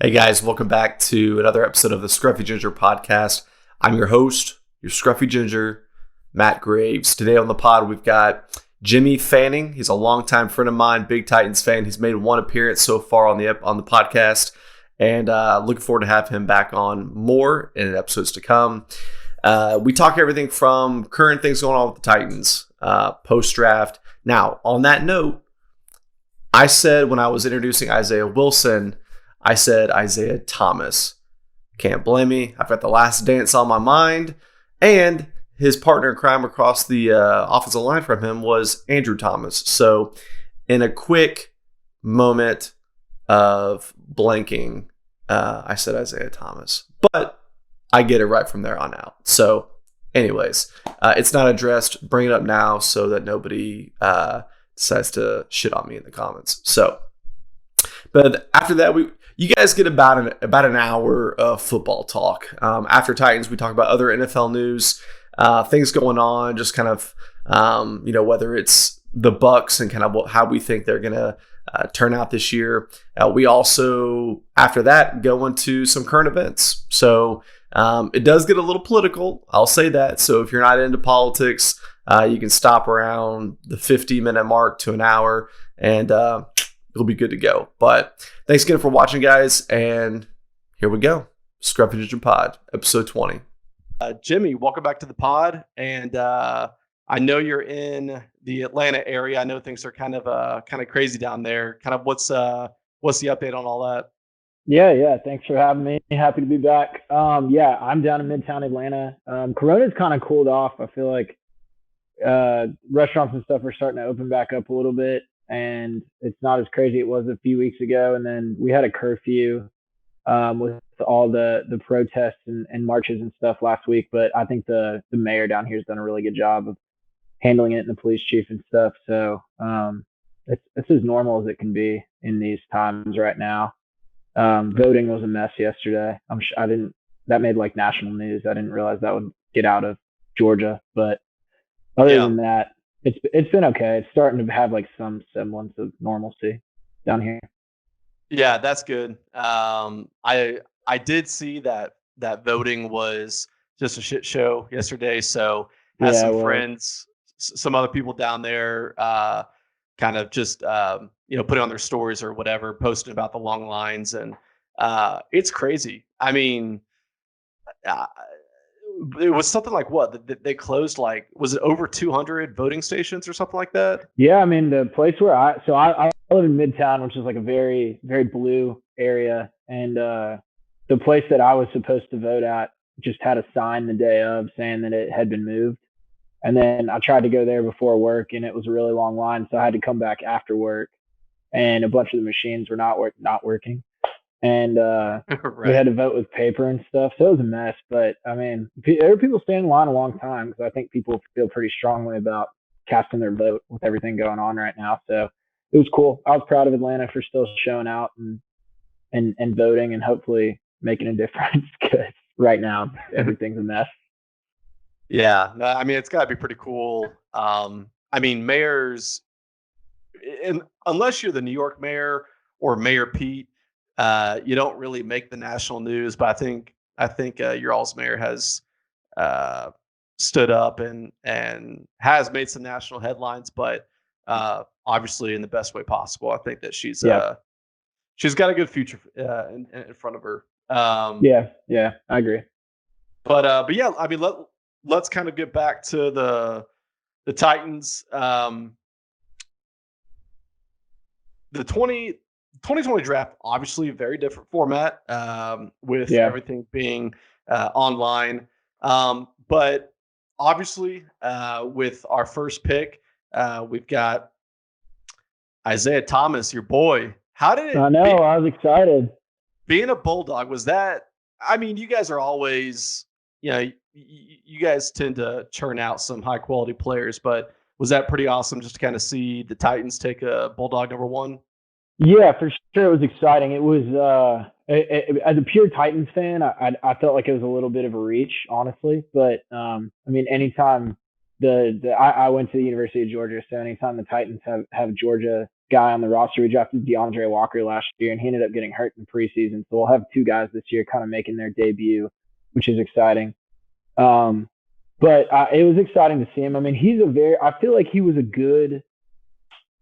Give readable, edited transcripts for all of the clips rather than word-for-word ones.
Hey guys, welcome back to another episode of the Scruffy Ginger Podcast. I'm your host, your Scruffy Ginger, Matt Graves. Today on the pod, we've got Jimmy Fanning. He's a longtime friend of mine, big Titans fan. He's made one appearance so far on the podcast, and looking forward to have him back on more in episodes to come. We talk everything from current things going on with the Titans, post-draft. Now, on that note, I said when I was introducing Isaiah Wilson, I said Isaiah Thomas. Can't blame me. I've got The Last Dance on my mind. And his partner in crime across the offensive line from him was Andrew Thomas. So in a quick moment of blanking, I said Isaiah Thomas. But I get it right from there on out. So anyways, it's not addressed. Bring it up now so that nobody decides to shit on me in the comments. So, but after that, you guys get about an hour of football talk. After Titans, we talk about other NFL news, things going on, just kind of, whether it's the Bucks and kind of how we think they're going to turn out this year. We also, after that, go into some current events. So it does get a little political. I'll say that. So if you're not into politics, you can stop around the 50-minute mark to an hour and it'll be good to go. But thanks again for watching, guys. And here we go. Scruffy Ginger Pod, episode 20. Jimmy, welcome back to the pod. And I know you're in the Atlanta area. I know things are kind of crazy down there. Kind of what's the update on all that? Yeah. Thanks for having me. Happy to be back. I'm down in Midtown Atlanta. Corona's kind of cooled off. I feel like restaurants and stuff are starting to open back up a little bit. And it's not as crazy it was a few weeks ago. And then we had a curfew with all the protests and marches and stuff last week. But I think the mayor down here has done a really good job of handling it, and the police chief and stuff. So it's as normal as it can be in these times right now. Voting was a mess yesterday. That made like national news. I didn't realize that would get out of Georgia. But other than that, it's been okay. It's starting to have like some semblance of normalcy down here. Yeah, that's good. I did see that voting was just a shit show yesterday. So had some friends, some other people down there, kind of just putting on their stories or whatever, posting about the long lines, and it's crazy. I mean, it was something like what they closed, like, was it over 200 voting stations or something like that? Yeah, I mean, the place where I live in Midtown, which is like a very, very blue area, and the place that I was supposed to vote at just had a sign the day of saying that it had been moved. And then I tried to go there before work, and it was a really long line, so I had to come back after work, and a bunch of the machines were not working. And right. We had to vote with paper and stuff. So it was a mess. But I mean, there were people staying in line a long time because I think people feel pretty strongly about casting their vote with everything going on right now. So it was cool. I was proud of Atlanta for still showing out and voting and hopefully making a difference, because right now everything's a mess. Yeah, I mean, it's got to be pretty cool. I mean, mayors, unless you're the New York mayor or Mayor Pete, you don't really make the national news. But I think your all's mayor has stood up and has made some national headlines, but obviously in the best way possible. I think that she's got a good future in front of her. Yeah, I agree. But yeah, I mean, let's kind of get back to the Titans. The 2020 draft, obviously a very different format, with everything being online. But obviously, with our first pick, we've got Isaiah Thomas, your boy. How did it? I know. I was excited. Being a Bulldog, was that? I mean, you guys are always, you guys tend to churn out some high quality players, but was that pretty awesome just to kind of see the Titans take a Bulldog number one? Yeah, for sure. It was exciting. It was, as a pure Titans fan, I felt like it was a little bit of a reach, honestly. But I mean, anytime I went to the University of Georgia, so anytime the Titans have Georgia guy on the roster. We drafted DeAndre Walker last year, and he ended up getting hurt in preseason. So we'll have 2 guys this year kind of making their debut, which is exciting. But it was exciting to see him. I mean, I feel like he was a good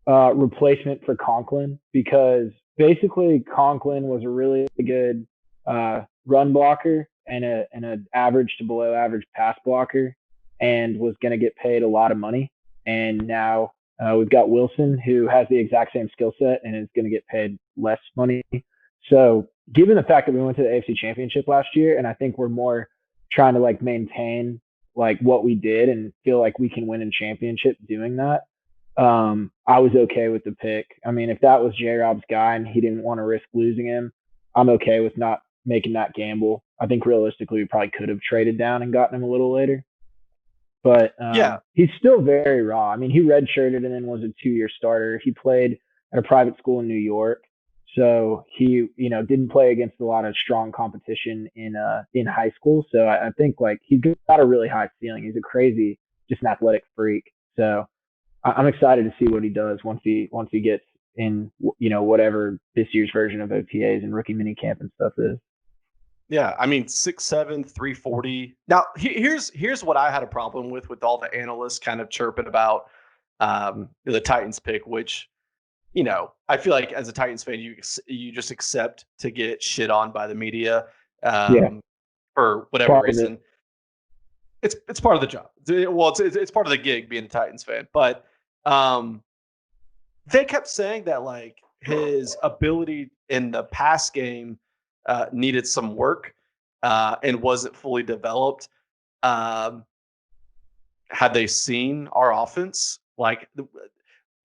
replacement for Conklin, because basically Conklin was a really good run blocker and an average to below average pass blocker, and was going to get paid a lot of money. And now we've got Wilson, who has the exact same skill set and is going to get paid less money. So given the fact that we went to the AFC Championship last year, and I think we're more trying to like maintain like what we did and feel like we can win in championship doing that, I was okay with the pick. I mean, if that was J-Rob's guy and he didn't want to risk losing him, I'm okay with not making that gamble. I think realistically we probably could have traded down and gotten him a little later. But he's still very raw. I mean, he redshirted and then was a 2-year starter. He played at a private school in New York. So he, didn't play against a lot of strong competition in high school. So I think like he's got a really high ceiling. He's a crazy, just an athletic freak. So I'm excited to see what he does once he gets in, whatever this year's version of OTAs and rookie minicamp and stuff is. Yeah, I mean 6'7", 340. Now here's what I had a problem with all the analysts kind of chirping about the Titans pick, which I feel like as a Titans fan, you just accept to get shit on by the media for whatever reason. It's part of the job. Well, it's part of the gig being a Titans fan. But they kept saying that like his ability in the pass game needed some work and wasn't fully developed. Had they seen our offense, like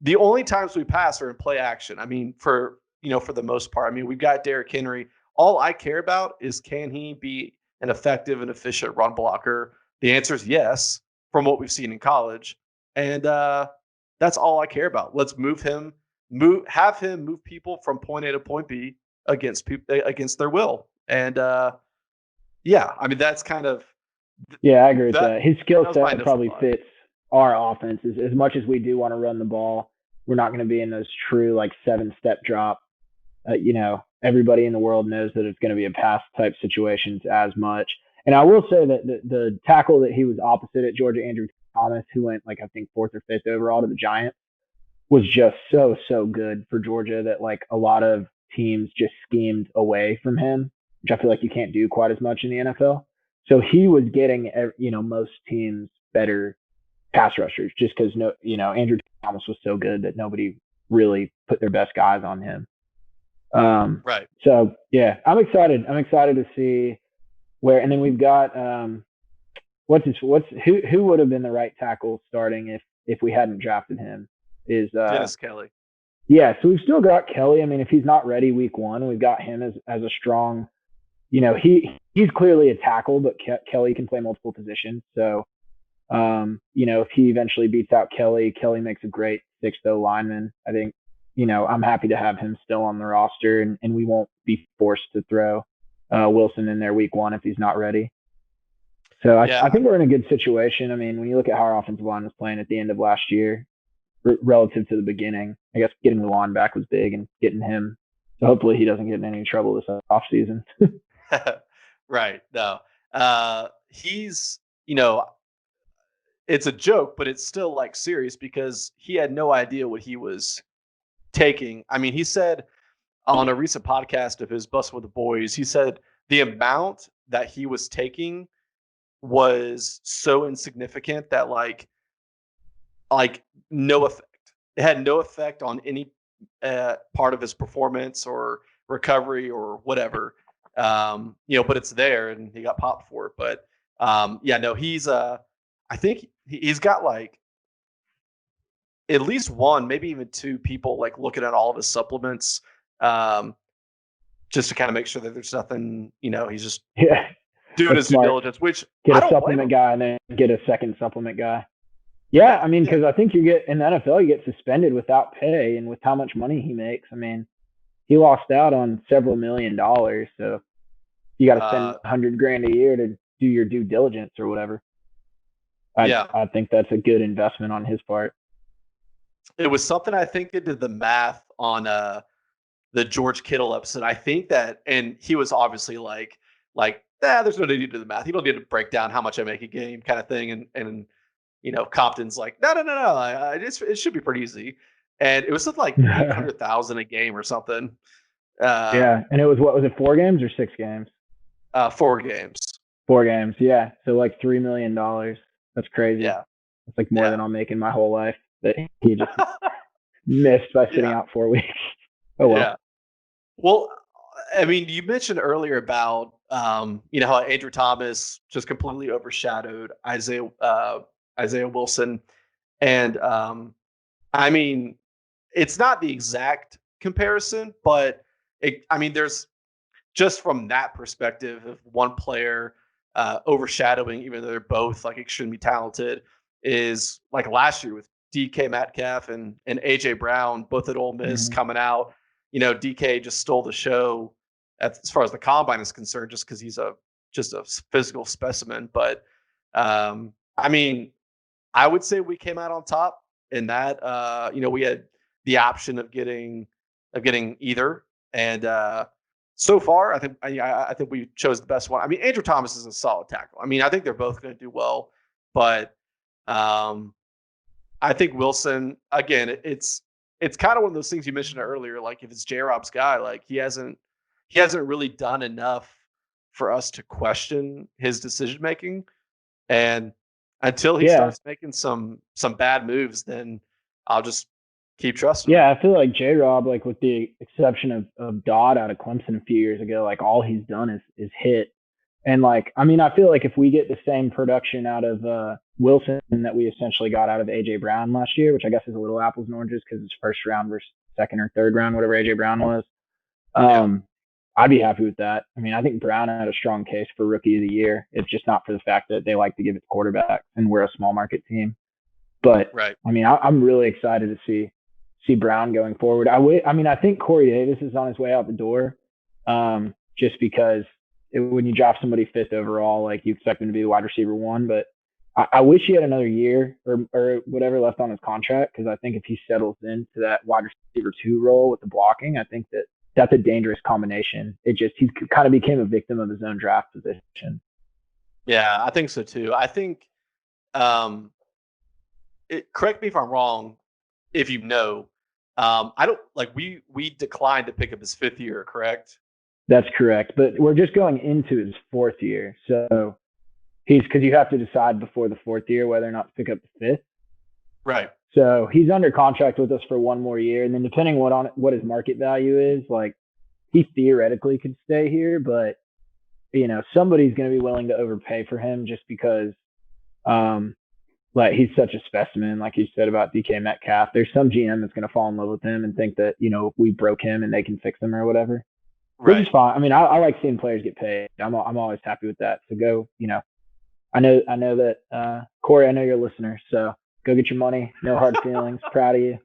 the only times we pass are in play action. I mean, for the most part, I mean, we've got Derrick Henry. All I care about is, can he be an effective and efficient run blocker? The answer is yes, from what we've seen in college. And that's all I care about. Let's have him move people from point A to point B against their will. And I mean, that's kind of. Yeah, I agree with that. His skill set probably fits our offense. As much as we do want to run the ball, we're not going to be in those true like 7-step drop. Everybody in the world knows that it's going to be a pass type situations as much. And I will say that the tackle that he was opposite at Georgia, Andrew Thomas, who went like I think 4th or 5th overall to the Giants, was just so good for Georgia that like a lot of teams just schemed away from him, which I feel like you can't do quite as much in the NFL. So he was getting most teams better pass rushers just because Andrew Thomas was so good that nobody really put their best guys on him. Right. So yeah, I'm excited. I'm excited to see where, and then we've got who would have been the right tackle starting if we hadn't drafted him is Dennis Kelly. Yeah, so we've still got Kelly. I mean, if he's not ready week 1, we've got him as a strong. He's clearly a tackle, but Kelly can play multiple positions. So, if he eventually beats out Kelly makes a great 6th lineman. I think, I'm happy to have him still on the roster, and we won't be forced to throw Wilson in there week 1 if he's not ready. So I think we're in a good situation. I mean, when you look at how our offensive line was playing at the end of last year relative to the beginning, I guess getting Luan back was big and getting him. So hopefully he doesn't get in any trouble this offseason. Right. No. He's, it's a joke, but it's still like serious because he had no idea what he was taking. I mean, he said on a recent podcast of his Bust with the Boys, he said the amount that he was taking was so insignificant that like no effect. It had no effect on any part of his performance or recovery or whatever. But it's there and he got popped for it. But he's I think he's got like at least 1, maybe even 2 people like looking at all of his supplements, just to kind of make sure that there's nothing, he's just doing his due diligence, which get a supplement guy and then get a second supplement guy. Yeah, I mean, because I think you get in the NFL, you get suspended without pay, and with how much money he makes, I mean, he lost out on several $1 million. So you got to spend $100,000 a year to do your due diligence or whatever. I think that's a good investment on his part. It was something I think it did the math on the George Kittle episode. I think that, and he was obviously there's no need to do the math. You don't need to break down how much I make a game, kind of thing. And Compton's like, no. It should be pretty easy. And it was something like 800,000 a game or something. Yeah, and it was, what was it, 4 games or 6 games? 4 games. 4 games, yeah. So like $3 million. That's crazy. Yeah, It's like more than I'll make in my whole life that he just missed by sitting out 4 weeks. Oh well. Yeah. Well, I mean, you mentioned earlier about how Andrew Thomas just completely overshadowed Isaiah Wilson, and I mean, it's not the exact comparison, but there's just from that perspective of one player overshadowing, even though they're both like extremely talented, is like last year with DK Metcalf and AJ Brown, both at Ole Miss coming out. DK just stole the show as far as the combine is concerned, just because he's just a physical specimen. But I mean, I would say we came out on top in that. We had the option of getting either, and so far, I think we chose the best one. I mean, Andrew Thomas is a solid tackle. I mean, I think they're both going to do well, but I think Wilson, again, it's kind of one of those things you mentioned earlier. Like if it's J-Rob's guy, like he hasn't really done enough for us to question his decision making, and until he starts making some bad moves, then I'll just keep trusting him. Yeah, I feel like J-Rob, like with the exception of Dodd out of Clemson a few years ago, like all he's done is hit. And like, I mean, I feel like if we get the same production out of Wilson that we essentially got out of AJ Brown last year, which I guess is a little apples and oranges because it's first round versus second or third round, whatever AJ Brown was. I'd be happy with that. I mean, I think Brown had a strong case for rookie of the year. It's just not for the fact that they like to give it to quarterbacks and we're a small market team. But I mean, I'm really excited to see Brown going forward. I mean, I think Corey Davis is on his way out the door, just because when you draft somebody fifth overall, like you expect him to be the wide receiver one. But I wish he had another year or whatever left on his contract, because I think if he settles into that wide receiver 2 role with the blocking, I think that's a dangerous combination. He kind of became a victim of his own draft position. Yeah, I think so too. I think, correct me if I'm wrong, if you know, I don't like we declined to pick up his 5th year, correct? That's correct, but we're just going into his 4th year, so because you have to decide before the 4th year whether or not to pick up the 5th. Right. So he's under contract with us for 1 more year, and then depending what his market value is, like he theoretically could stay here, but somebody's going to be willing to overpay for him just because, like he's such a specimen, like you said about DK Metcalf. There's some GM that's going to fall in love with him and think that we broke him and they can fix him or whatever. Right. Which is fine. I mean, I like seeing players get paid. I'm always happy with that. So go, I know that Corey, I know you're a listener, so go get your money. No hard feelings. Proud of you.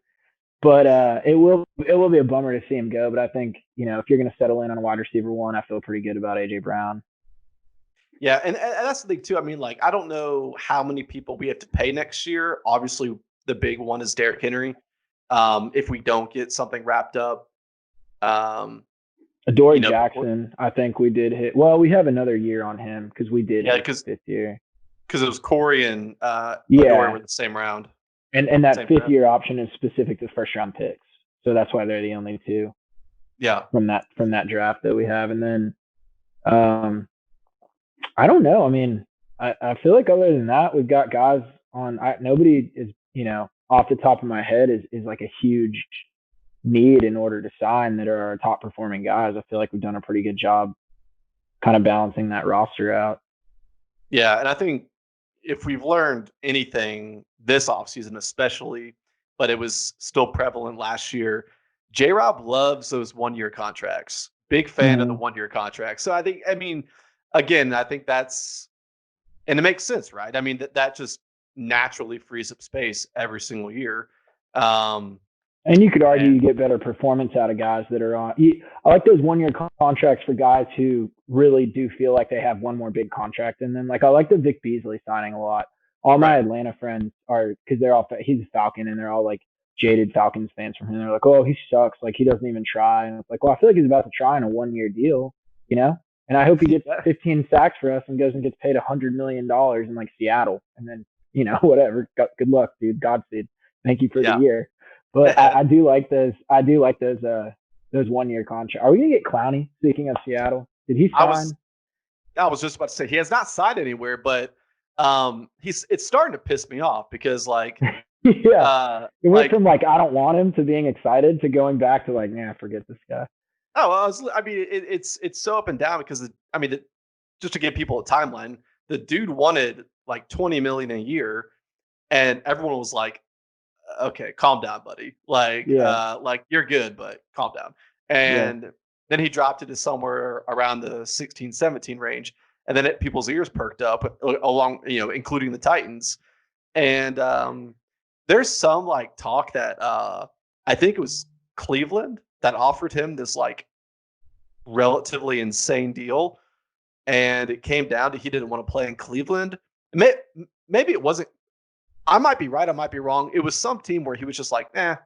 But it will be a bummer to see him go. But I think if you're going to settle in on a wide receiver 1, I feel pretty good about AJ Brown. Yeah, and that's the thing too. I mean, like I don't know how many people we have to pay next year. Obviously, the big one is Derrick Henry. If we don't get something wrapped up, Adoree Jackson, I think we did hit. Well, we have another year on him because we did hit his 5th year. Because it was Corey and Adoree were the same round. And that 5th year option is specific to first round picks, so that's why they're the only 2. Yeah. From that draft that we have, and then, I don't know. I mean, I feel like other than that, we've got guys on. Nobody is, off the top of my head is like a huge need in order to sign that are our top performing guys. I feel like we've done a pretty good job kind of balancing that roster out. Yeah, and I think if we've learned anything this offseason especially, but it was still prevalent last year, J-Rob loves those 1-year contracts. Big fan of the 1-year contracts. So I think, again, I think that's, and it makes sense, right? I mean, that just naturally frees up space every single year. And you could argue you get better performance out of guys that are on. I like those 1-year contracts for guys who really do feel like they have one more big contract in them. Like I like the Vic Beasley signing a lot. All my Atlanta friends are, because he's a Falcon, and they're all like, jaded Falcons fans from him. They're like, oh, he sucks. Like, he doesn't even try. And it's like, well, I feel like he's about to try on a 1-year deal, you know? And I hope he gets 15 sacks for us and goes and gets paid $100 million in like Seattle. And then, whatever. Good luck, dude. Godspeed. Thank you for the year. But I do like those. I do like those 1-year contracts. Are we gonna get Clowney? Speaking of Seattle, did he sign? I was just about to say he has not signed anywhere, but it's starting to piss me off because like it went from like I don't want him to being excited to going back to like, nah, forget this guy. Oh, it's so up and down because just to give people a timeline, the dude wanted like $20 million a year, and everyone was like, "Okay, calm down, buddy. Like, like you're good, but calm down." And then he dropped it to somewhere around the 16, 17 range, and then people's ears perked up along, including the Titans. And there's some like talk that I think it was Cleveland that offered him this like relatively insane deal, and it came down to he didn't want to play in Cleveland. Maybe it wasn't. I might be right. I might be wrong. It was some team where he was just like, I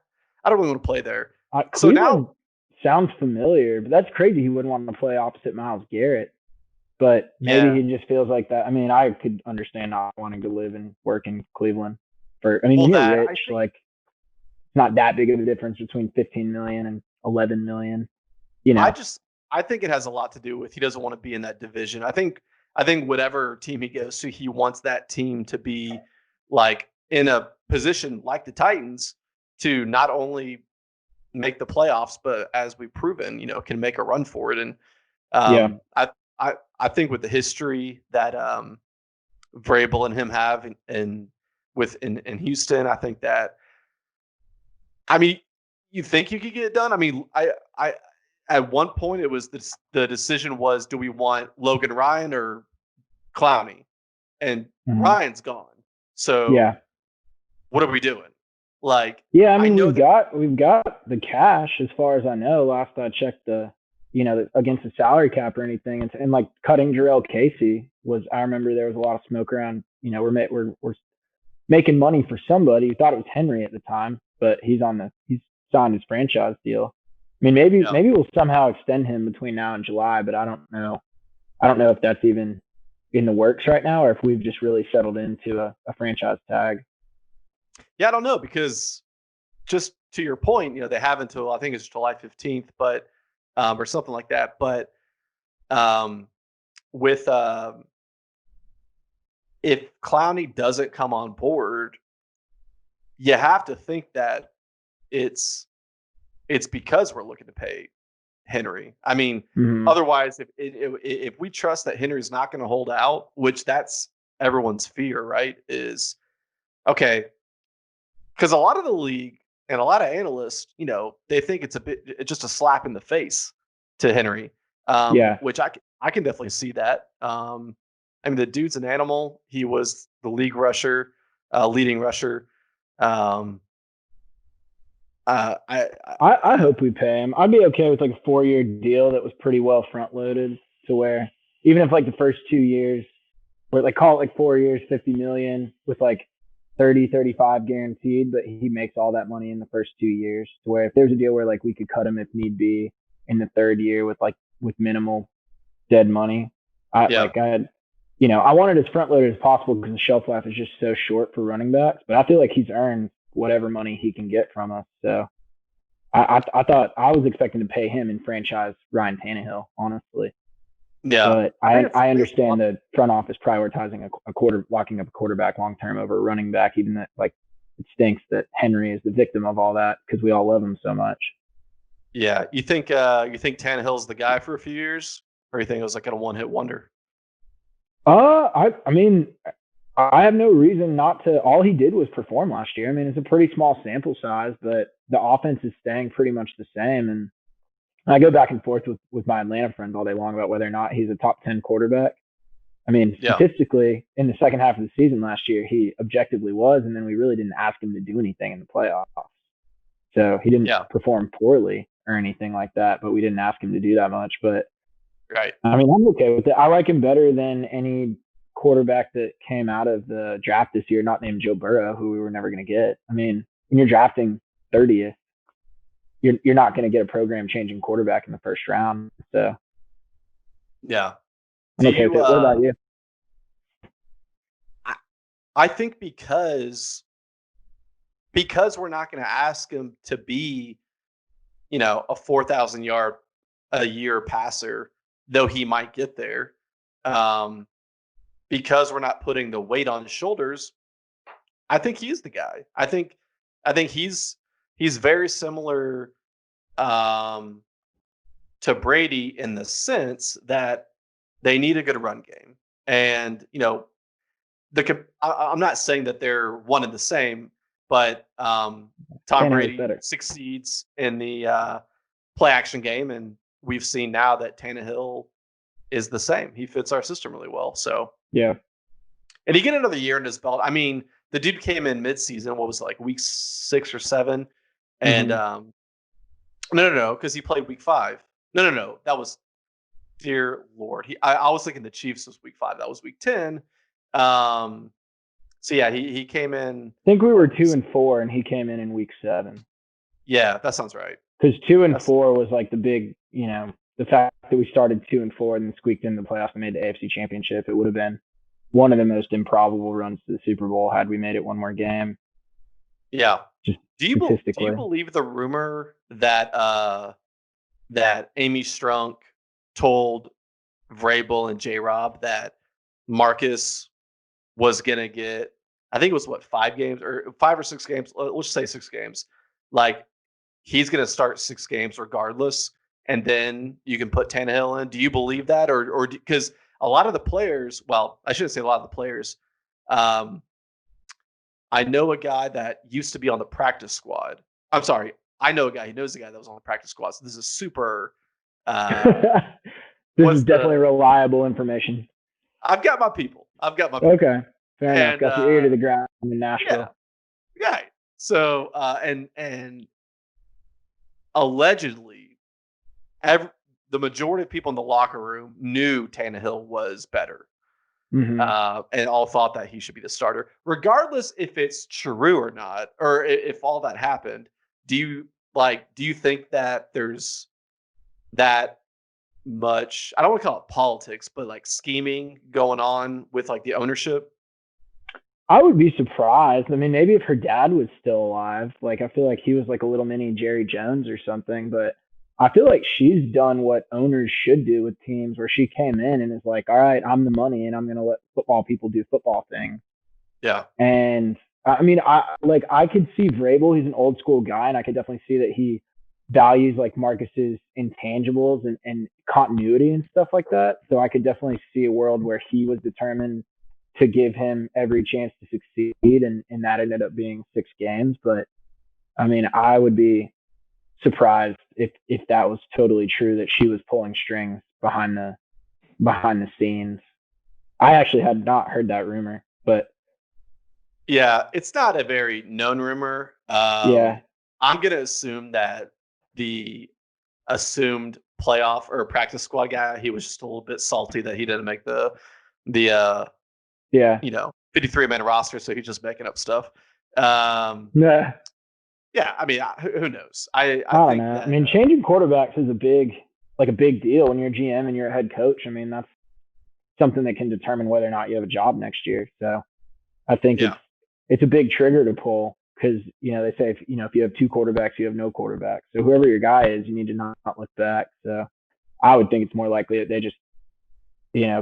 don't really want to play there. So now sounds familiar, but that's crazy. He wouldn't want to play opposite Myles Garrett, but maybe he just feels like that. I mean, I could understand not wanting to live and work in Cleveland. You're rich. Like, it's not that big of a difference between 15 million and 11 million. I think it has a lot to do with he doesn't want to be in that division. I think whatever team he goes to, he wants that team to be like in a position like the Titans to not only make the playoffs, but as we've proven, can make a run for it. And I think with the history that Vrabel and him have in Houston, I think that you think you could get it done. I at one point it was the decision was, do we want Logan Ryan or Clowney? And Ryan's gone. So what are we doing? Like, we've got the cash as far as I know. Last I checked, against the salary cap or anything, and like cutting Jarrell Casey was. I remember there was a lot of smoke around. We're making money for somebody. We thought it was Henry at the time, but he's signed his franchise deal. I mean, maybe we'll somehow extend him between now and July, but I don't know. I don't know if that's even in the works right now, or if we've just really settled into a franchise tag. Yeah, I don't know, because just to your point, they have until I think it's July 15th, but or something like that. But with if Clowney doesn't come on board, you have to think that it's because we're looking to pay Henry. I mean, otherwise, if we trust that Henry's not going to hold out, which that's everyone's fear, right? Is okay, because a lot of the league and a lot of analysts, they think it's just a slap in the face to Henry. Which I can definitely see that. The dude's an animal. He was the league rusher, leading rusher. I hope we pay him. I'd be okay with like a 4-year deal that was pretty well front loaded, to where even if like the first 2 years, or like call it like 4 years, 50 million with like 30, 35 guaranteed, but he makes all that money in the first 2 years, to where if there's a deal where like we could cut him if need be in the third year with minimal dead money. I want it as front loaded as possible because the shelf life is just so short for running backs, but I feel like he's earned whatever money he can get from us. So I thought I was expecting to pay him in franchise Ryan Tannehill, honestly. Yeah. But I understand the front office prioritizing locking up a quarterback long term over a running back, even that like it stinks that Henry is the victim of all that because we all love him so much. Yeah. You think Tannehill's the guy for a few years, or you think it was like a one-hit wonder? I have no reason not to. All he did was perform last year. I mean, it's a pretty small sample size, but the offense is staying pretty much the same. And I go back and forth with my Atlanta friends all day long about whether or not he's a top 10 quarterback. I mean, statistically, in the second half of the season last year, he objectively was, and then we really didn't ask him to do anything in the playoffs. So he didn't perform poorly or anything like that, but we didn't ask him to do that much. But right. I mean, I'm okay with it. I like him better than any quarterback that came out of the draft this year, not named Joe Burrow, who we were never going to get. I mean, when you're drafting 30th, you're not going to get a program changing quarterback in the first round. So yeah. I'm okay with it. What about you? I think because we're not going to ask him to be, a 4,000 yard a year passer, though he might get there. Because we're not putting the weight on his shoulders, I think he's the guy. I think he's very similar to Brady in the sense that they need a good run game, and I'm not saying that they're one and the same, but Tom Brady succeeds in the play action game, and we've seen now that Tannehill is the same. He fits our system really well. So yeah, and he get another year in his belt. I mean, the dude came in midseason. What was it, like week 6 or 7? And no, because he played week 5. No, that was, dear Lord. I was thinking the Chiefs was week 5. That was week 10. So yeah, he came in. I think we were 2-4, and he came in week 7. Yeah, that sounds right. Because 2-4 was like the big, the fact that we started 2-4 and then squeaked in the playoffs and made the AFC Championship. It would have been one of the most improbable runs to the Super Bowl had we made it one more game. Yeah. Just do you believe the rumor that that Amy Strunk told Vrabel and J-Rob that Marcus was gonna get, I think it was 5 games or 5 or 6 games. Let's just say 6 games. Like he's gonna start 6 games regardless, and then you can put Tannehill in. Do you believe that, or because a lot of the players? Well, I shouldn't say a lot of the players. I know a guy that used to be on the practice squad. I'm sorry. I know a guy. He knows a guy that was on the practice squad. So this is super. This is definitely reliable information. I've got my people. Okay. Fair enough. Got your ear to the ground in Nashville. Yeah. So, and allegedly, the majority of people in the locker room knew Tannehill was better. Mm-hmm. And all thought that he should be the starter, regardless if it's true or not, or if all that happened. Do you think that there's that much, I don't want to call it politics, but like scheming going on with like the ownership? I would be surprised. I mean, maybe if her dad was still alive, like I feel like he was like a little mini Jerry Jones or something, but I feel like she's done what owners should do with teams, where she came in and is like, all right, I'm the money and I'm going to let football people do football things. Yeah. And I mean, I could see Vrabel. He's an old school guy, and I could definitely see that he values like Marcus's intangibles and continuity and stuff like that. So I could definitely see a world where he was determined to give him every chance to succeed, and that ended up being 6 games. But I mean, I would be surprised if that was totally true, that she was pulling strings behind the scenes. I actually had not heard that rumor, but yeah, it's not a very known rumor. Yeah, I'm gonna assume that the assumed playoff or practice squad guy, he was just a little bit salty that he didn't make the 53-man roster, so he's just making up stuff. Yeah. Yeah, I mean, who knows? I don't know. I mean, changing quarterbacks is a big deal when you're a GM and you're a head coach. I mean, that's something that can determine whether or not you have a job next year. So I think it's a big trigger to pull, because they say if you have 2 quarterbacks, you have no quarterback. So whoever your guy is, you need to not look back. So I would think it's more likely that they just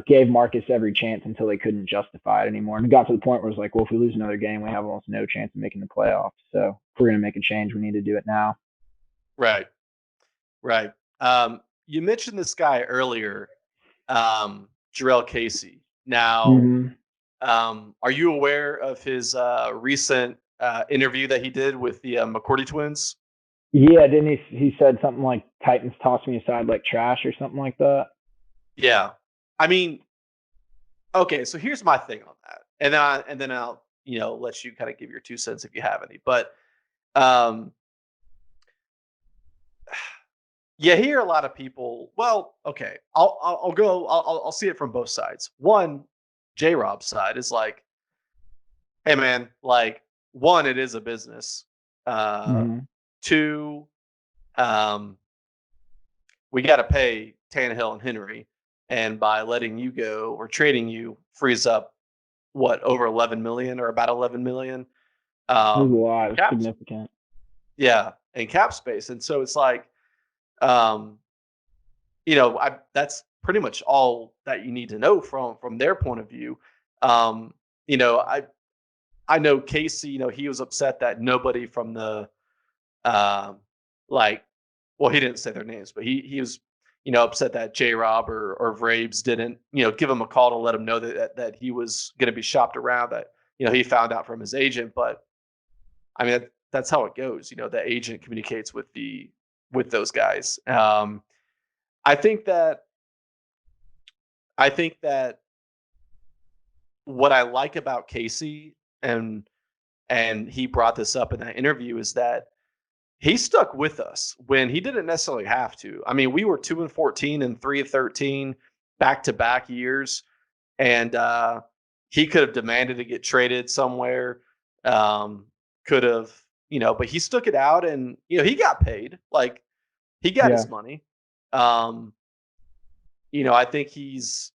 gave Marcus every chance until they couldn't justify it anymore. And it got to the point where it was like, well, if we lose another game, we have almost no chance of making the playoffs. So if we're going to make a change, we need to do it now. Right. You mentioned this guy earlier, Jarrell Casey. Now, are you aware of his recent interview that he did with the McCourty twins? Yeah, didn't he said something like Titans tossed me aside like trash or something like that? Yeah. I mean, okay, so here's my thing on that. And then I'll let you kind of give your 2 cents if you have any. But you hear a lot of people, well, okay, I'll see it from both sides. One, J-Rob's side is like, hey man, like, one, it is a business. Two, um, we got to pay Tannehill and Henry, and by letting you go or trading you frees up what, over 11 million or about 11 million. It was a lot. It was Cap, significant. yeah, and cap space, and so it's like, um, that's pretty much all that you need to know from their point of view. Um, you know, I know Casey. He was upset that nobody from the um, like, well, he didn't say their names, but he was, upset that J Rob or Vrabes didn't, give him a call to let him know that he was going to be shopped around. That he found out from his agent, but I mean that's how it goes. The agent communicates with those guys. I think that I think that what I like about Casey, and he brought this up in that interview, is that he stuck with us when he didn't necessarily have to. I mean, we were 2-14 and 3-13 back-to-back years, and he could have demanded to get traded somewhere. Could have, but he stuck it out, and he got paid. Like, he got his money. I think he's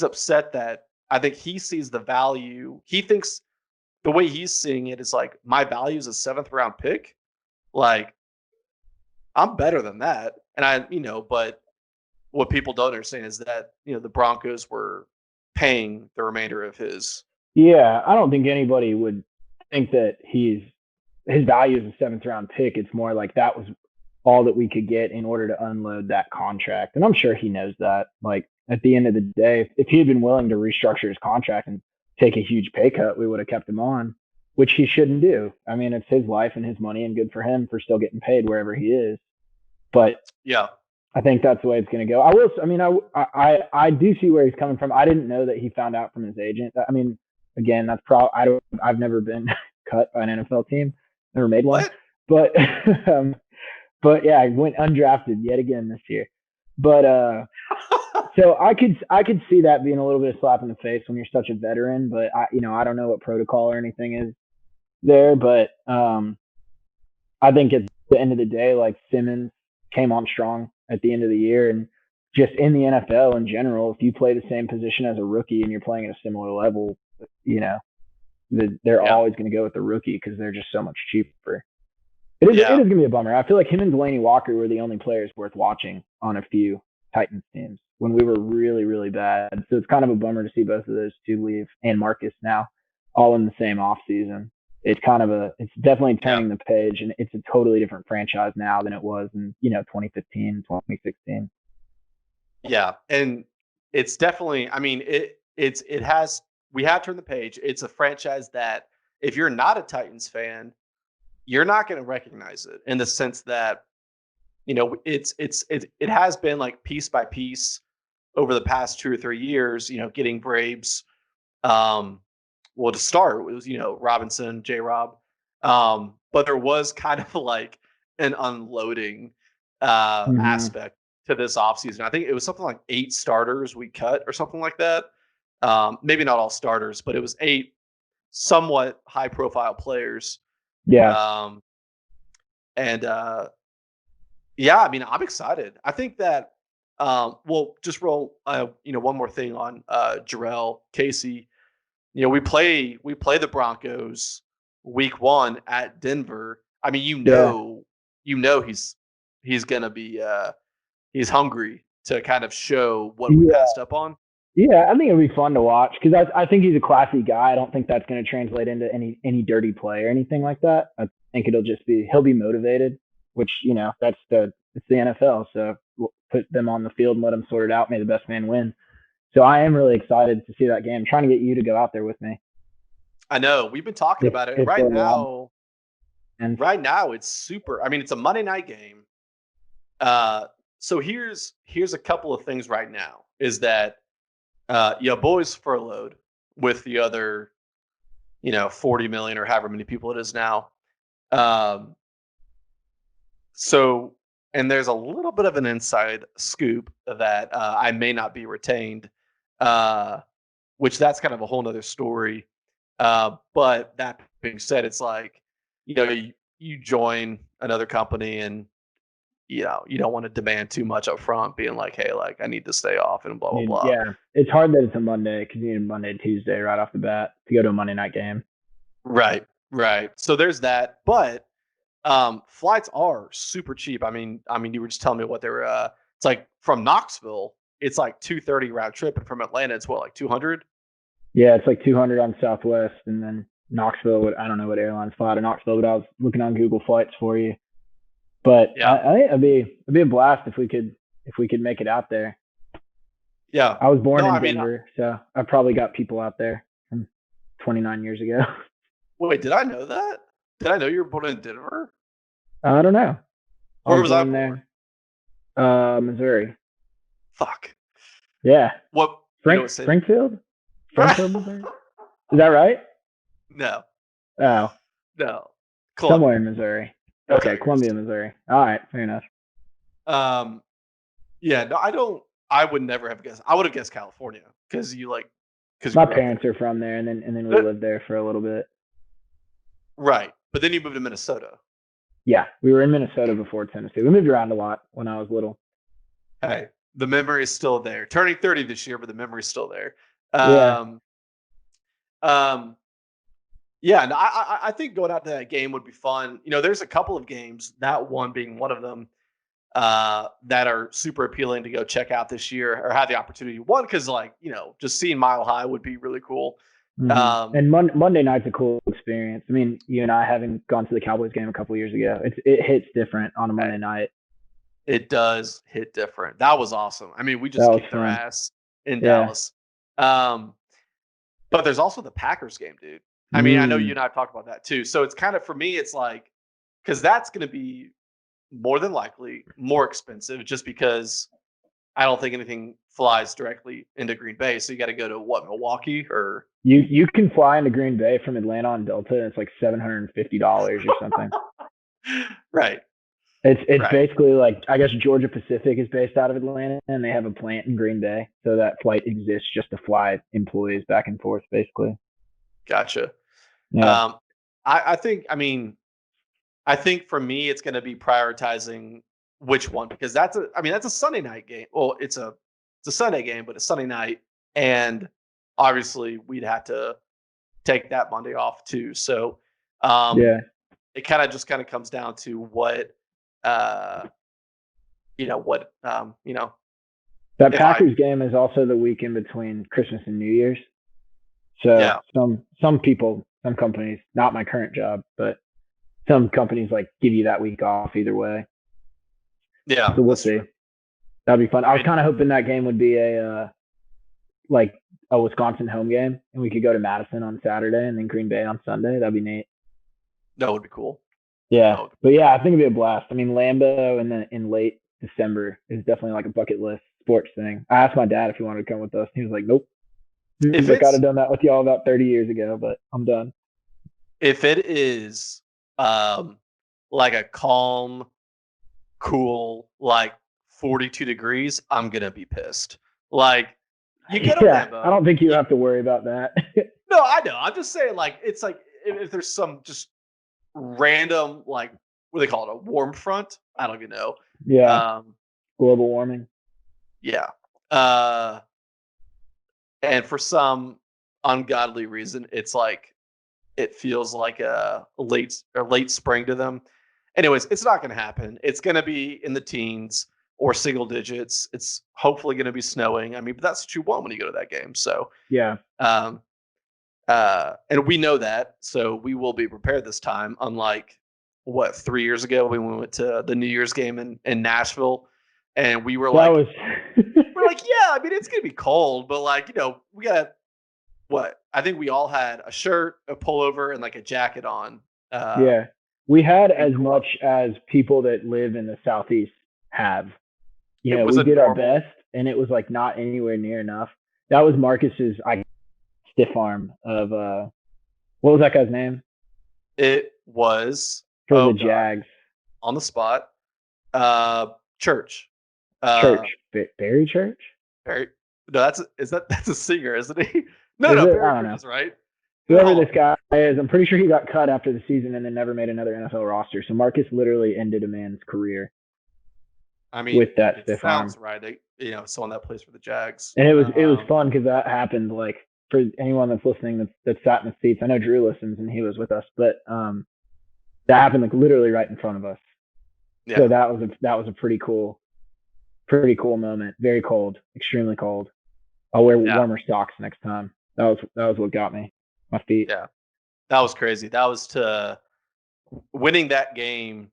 upset that I think he sees the value. He thinks the way he's seeing it is like, my value is a 7th round pick. Like, I'm better than that. And but what people don't understand is that, the Broncos were paying the remainder of his. Yeah, I don't think anybody would think that his value is a 7th round pick. It's more like that was all that we could get in order to unload that contract. And I'm sure he knows that. Like, at the end of the day, if he had been willing to restructure his contract and take a huge pay cut, we would have kept him on, which he shouldn't do. I mean, it's his life and his money, and good for him for still getting paid wherever he is. But yeah, I think that's the way it's going to go. I do see where he's coming from. I didn't know that he found out from his agent. I mean, again, that's probably, I've never been cut by an NFL team, never made one, but but yeah, I went undrafted yet again this year. But so I could see that being a little bit of slap in the face when you're such a veteran. But I don't know what protocol or anything is there. But I think at the end of the day, like, Simmons came on strong at the end of the year, and just in the NFL in general, if you play the same position as a rookie and you're playing at a similar level, they're always going to go with the rookie because they're just so much cheaper. It is going to be a bummer. I feel like him and Delaney Walker were the only players worth watching on a few Titans teams when we were really, really bad. So it's kind of a bummer to see both of those two leave, and Marcus now, all in the same offseason. It's definitely turning the page, and it's a totally different franchise now than it was in 2015, 2016. Yeah, and it's definitely. I mean, we have turned the page. It's a franchise that, if you're not a Titans fan, you're not going to recognize it, in the sense that, it has been like piece by piece over the past 2 or 3 years, getting Braves. Well, to start, it was, Robinson, J Rob. But there was kind of like an unloading aspect to this offseason. I think it was something like 8 starters we cut or something like that. Maybe not all starters, but it was 8 somewhat high profile players. Yeah. Yeah, I mean, I'm excited. I think that, well, just roll, one more thing on Jarrell Casey. We play the Broncos week 1 at Denver. I mean, he's gonna be he's hungry to kind of show what we passed up on. Yeah, I think it'll be fun to watch because I think he's a classy guy. I don't think that's going to translate into any dirty play or anything like that. I think it'll just be he'll be motivated, which it's the NFL. So we'll put them on the field and let them sort it out. May the best man win. So I am really excited to see that game. I'm trying to get you to go out there with me. I know we've been talking about it right now. And right now it's super. I mean, it's a Monday night game. So here's a couple of things right now. Is that your boy's furloughed with the other, 40 million or however many people it is now. So, and there's a little bit of an inside scoop that I may not be retained, which that's kind of a whole nother story. But that being said, it's like, you join another company and you don't want to demand too much up front, being like, hey, like I need to stay off and blah blah blah. Yeah, it's hard that it's a Monday because you need a Monday, Tuesday right off the bat to go to a Monday night game. Right. So there's that, but flights are super cheap. I mean, you were just telling me what they were. It's like from Knoxville, it's like 230 round trip, and from Atlanta, it's what, like 200. Yeah, it's like 200 on Southwest, and then Knoxville. I don't know what airlines fly out of Knoxville, but I was looking on Google Flights for you. But Yeah. I think it'd be a blast if we could make it out there. Yeah. I was born in Denver, so I probably got people out there from 29 years ago. Wait, did I know that? Did I know you were born in Denver? I don't know. Where was I born? There? Missouri. Fuck. Yeah. What? Springfield? Springfield, Missouri? Is that right? No. Oh. No. Columbia. Somewhere in Missouri. Okay, Columbia, Missouri. All right, fair enough. Yeah, no, I would never have guessed. I would have guessed California because my parents are from there, and then we lived there for a little bit. Right, but then you moved to Minnesota. Yeah, we were in Minnesota before Tennessee. We moved around a lot when I was little. Hey, the memory is still there. Turning 30 this year, but the memory is still there. Yeah, no, I think going out to that game would be fun. There's a couple of games, that one being one of them, that are super appealing to go check out this year or have the opportunity. One, because just seeing Mile High would be really cool. Mm-hmm. And Monday night's a cool experience. I mean, you and I having gone to the Cowboys game a couple years ago, it hits different on a Monday night. It does hit different. That was awesome. I mean, we just kicked their ass in Dallas. But there's also the Packers game, dude. I mean, I know you and I have talked about that too. So it's kind of, for me, it's like, because that's going to be more than likely more expensive just because I don't think anything flies directly into Green Bay. So you got to go to Milwaukee or. You can fly into Green Bay from Atlanta on Delta, and it's like $750 or something. Right. It's basically like, I guess Georgia Pacific is based out of Atlanta, and they have a plant in Green Bay, so that flight exists just to fly employees back and forth, basically. Gotcha. Yeah. I think for me it's going to be prioritizing which one, because that's a Sunday night game. Well, it's a Sunday game, but it's Sunday night, and obviously we'd have to take that Monday off too. So it kind of comes down to what that Packers game is also the weekend between Christmas and New Year's. So some people, some companies, not my current job, but some companies give you that week off either way. Yeah. So we'll see. True. That'd be fun. I was kind of hoping that game would be a Wisconsin home game, and we could go to Madison on Saturday and then Green Bay on Sunday. That'd be neat. That would be cool. Yeah. But yeah, I think it'd be a blast. I mean, Lambeau in late December is definitely like a bucket list sports thing. I asked my dad if he wanted to come with us. He was like, nope. I'd have done that with y'all about 30 years ago, but I'm done. If it is like a calm, cool, 42 degrees, I'm going to be pissed. You get I don't think you have to worry about that. No, I know. I'm just saying, it's like if there's some just random, what do they call it? A warm front? I don't even know. Yeah. Global warming. Yeah. And for some ungodly reason, it's it feels like a late spring to them. Anyways, it's not going to happen. It's going to be in the teens or single digits. It's hopefully going to be snowing. I mean, but that's what you want when you go to that game. So yeah. And we know that, so we will be prepared this time. Unlike 3 years ago when we went to the New Year's game in Nashville, and we were we're like, yeah, I mean, it's gonna be cold, but we got I think we all had a shirt, a pullover, and a jacket on. Yeah, we had as much as people that live in the Southeast have. We did our best, and it was not anywhere near enough. That was Marcus's stiff arm of what was that guy's name? It was for the Jags. On the spot. Church. Barry Church? Barry. No, that's a singer, isn't he? No, Barry Church is right. Whoever this guy is, I'm pretty sure he got cut after the season and then never made another NFL roster. So Marcus literally ended a man's career. I mean, with that it stiff sounds arm. right. Someone that plays for the Jags. And it was fun because that happened. Like for anyone that's listening that sat in the seats, I know Drew listens and he was with us, but that happened like literally right in front of us. Yeah. So that was a pretty cool moment. Very cold, extremely cold. I'll wear warmer socks next time. That was what got me. My feet. Yeah, that was crazy. That was winning that game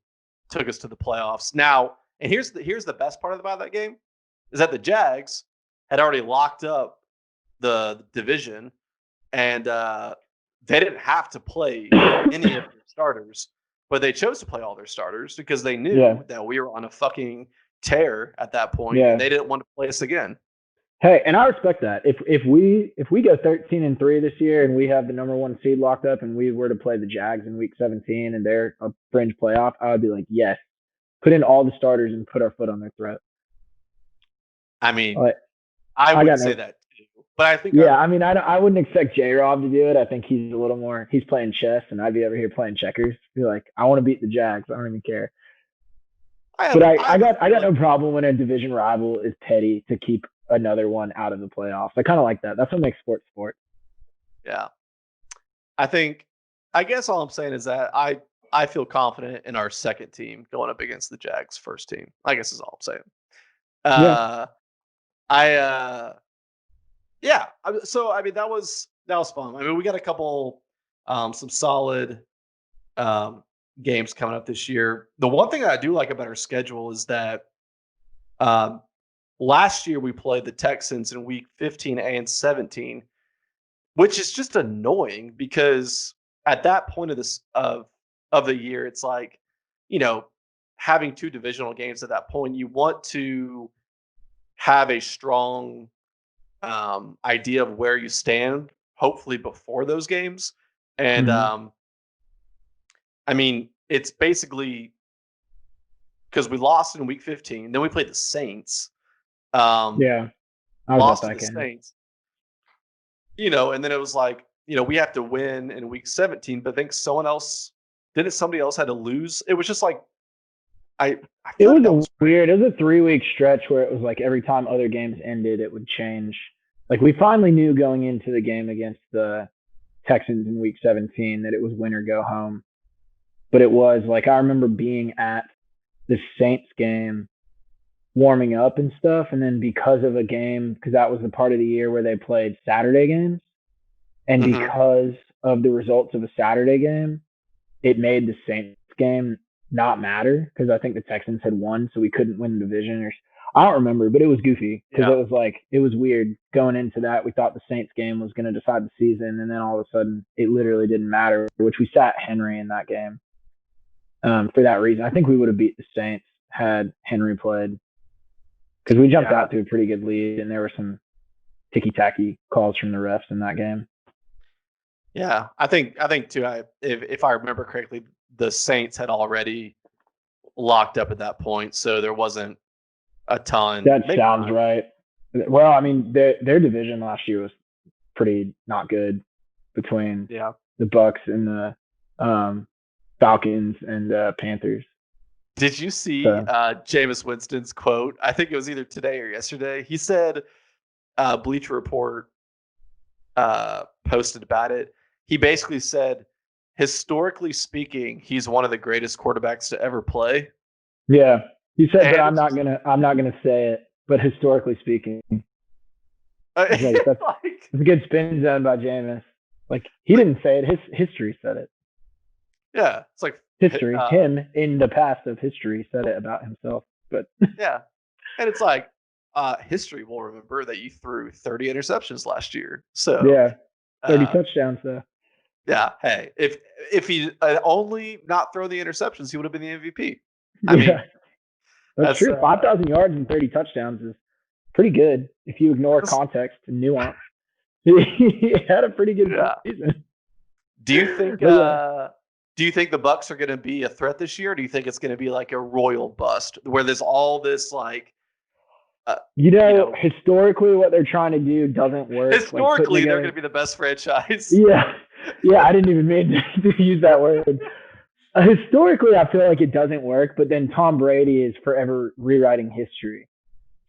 took us to the playoffs. Now, and here's the best part about that game is that the Jags had already locked up the division, and they didn't have to play any of their starters, but they chose to play all their starters because they knew that we were on a fucking tear at that point, and they didn't want to play us again. Hey, and I respect that. If we go 13-3 this year and we have the number 1 seed locked up and we were to play the Jags in week 17 and they're a fringe playoff, I would be like, yes, put in all the starters and put our foot on their throat. I mean, I would say that too, but I think I wouldn't expect J-Rob to do it. I think he's a little more. He's playing chess, and I'd be over here playing checkers. Be like, I want to beat the Jags. I don't even care. I got no problem when a division rival is petty to keep another one out of the playoffs. I kind of like that. That's what makes sports sport. Yeah. I guess all I'm saying is that I feel confident in our second team going up against the Jags first team. I guess is all I'm saying. So I mean that was fun. I mean we got a couple some solid games coming up this year. The one thing I do like about our schedule is that last year we played the Texans in week 15 and 17, which is just annoying because at that point of the year, it's like, having 2 divisional games at that point, you want to have a strong idea of where you stand, hopefully before those games. And I mean, it's basically because we lost in week 15, then we played the Saints. I lost to the Saints. And then it was like, we have to win in week 17, but I think somebody else had to lose? It was just like it was weird. It was a 3-week stretch where it was like every time other games ended, it would change. Like we finally knew going into the game against the Texans in week 17 that it was win or go home. But it was like, I remember being at the Saints game warming up and stuff. And then because of a game, because that was the part of the year where they played Saturday games. And because of the results of a Saturday game, it made the Saints game not matter because I think the Texans had won, so we couldn't win the division. Or I don't remember, but it was goofy because it was weird going into that. We thought the Saints game was going to decide the season, and then all of a sudden it literally didn't matter, which we sat Henry in that game for that reason. I think we would have beat the Saints had Henry played because we jumped out to a pretty good lead, and there were some ticky-tacky calls from the refs in that game. Yeah, I think too. If I remember correctly, the Saints had already locked up at that point, so there wasn't a ton. That sounds right. Well, I mean, their division last year was pretty not good between the Bucks and the Falcons and Panthers. Did you see Jameis Winston's quote? I think it was either today or yesterday. He said, Bleacher Report posted about it. He basically said, historically speaking, he's one of the greatest quarterbacks to ever play. Yeah, he said that I'm not gonna say it, but historically speaking, that's a good spin zone by Jameis. Like he didn't say it; his history said it. Yeah, it's like history. Him in the past of history said it about himself. But yeah, and it's like history will remember that you threw 30 interceptions last year. So 30 touchdowns though. Yeah. Hey, if he only not throw the interceptions, he would have been the MVP. I mean, that's true. 5,000 yards and 30 touchdowns is pretty good if you ignore context and nuance. He had a pretty good season. Do you think? Do you think the Bucks are going to be a threat this year? Or do you think it's going to be like a royal bust where there's all this like? Historically, what they're trying to do doesn't work. Historically, they're going to be the best franchise. Yeah. Yeah, I didn't even mean to use that word. Historically, I feel like it doesn't work, but then Tom Brady is forever rewriting history.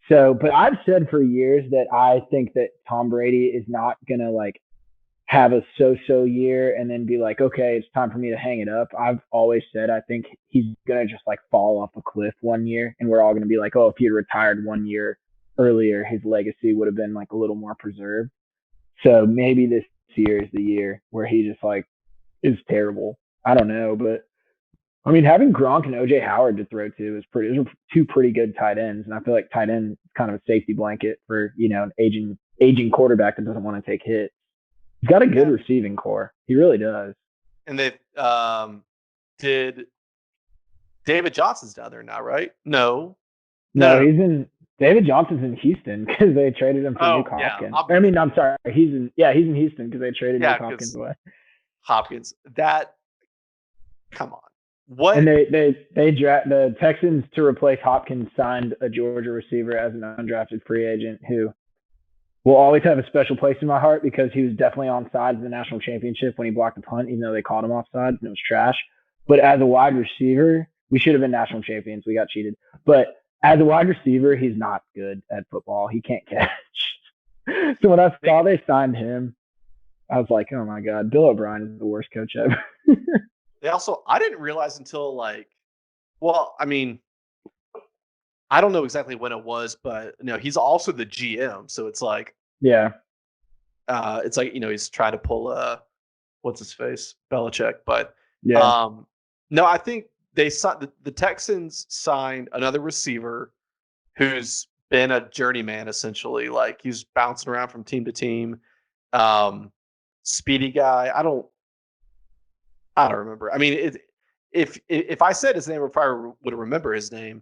So, but I've said for years that I think that Tom Brady is not gonna like have a so-so year and then be like, okay, it's time for me to hang it up. I've always said I think he's gonna just like fall off a cliff one year, and we're all gonna be like, oh, if he had retired one year earlier, his legacy would have been like a little more preserved. So maybe this year is the year where he just like is terrible. I don't know, but I mean, having Gronk and OJ Howard to throw to is pretty. Those are two pretty good tight ends, and I feel like tight end is kind of a safety blanket for an aging quarterback that doesn't want to take hits. He's got a good receiving core. He really does. And they did David Johnson's down there now, right? No, he's in. David Johnson's in Houston because they traded him for Nick Hopkins. Yeah, I mean, I'm sorry, he's in Houston because they traded Nick Hopkins away. Hopkins, come on. What? And they draft the Texans to replace Hopkins signed a Georgia receiver as an undrafted free agent who will always have a special place in my heart because he was definitely onside in the national championship when he blocked the punt, even though they called him offside and it was trash. But as a wide receiver, we should have been national champions. We got cheated. But as a wide receiver, he's not good at football. He can't catch. So when I saw they signed him, I was like, oh my God, Bill O'Brien is the worst coach ever. I didn't realize until I don't know exactly when it was, but he's also the GM. So it's like, yeah, it's like, he's trying to pull what's his face, Belichick. But yeah, no, I think they signed the Texans signed another receiver who's been a journeyman essentially. Like he's bouncing around from team to team. Speedy guy. I don't remember. I mean, if I said his name, if I would remember his name,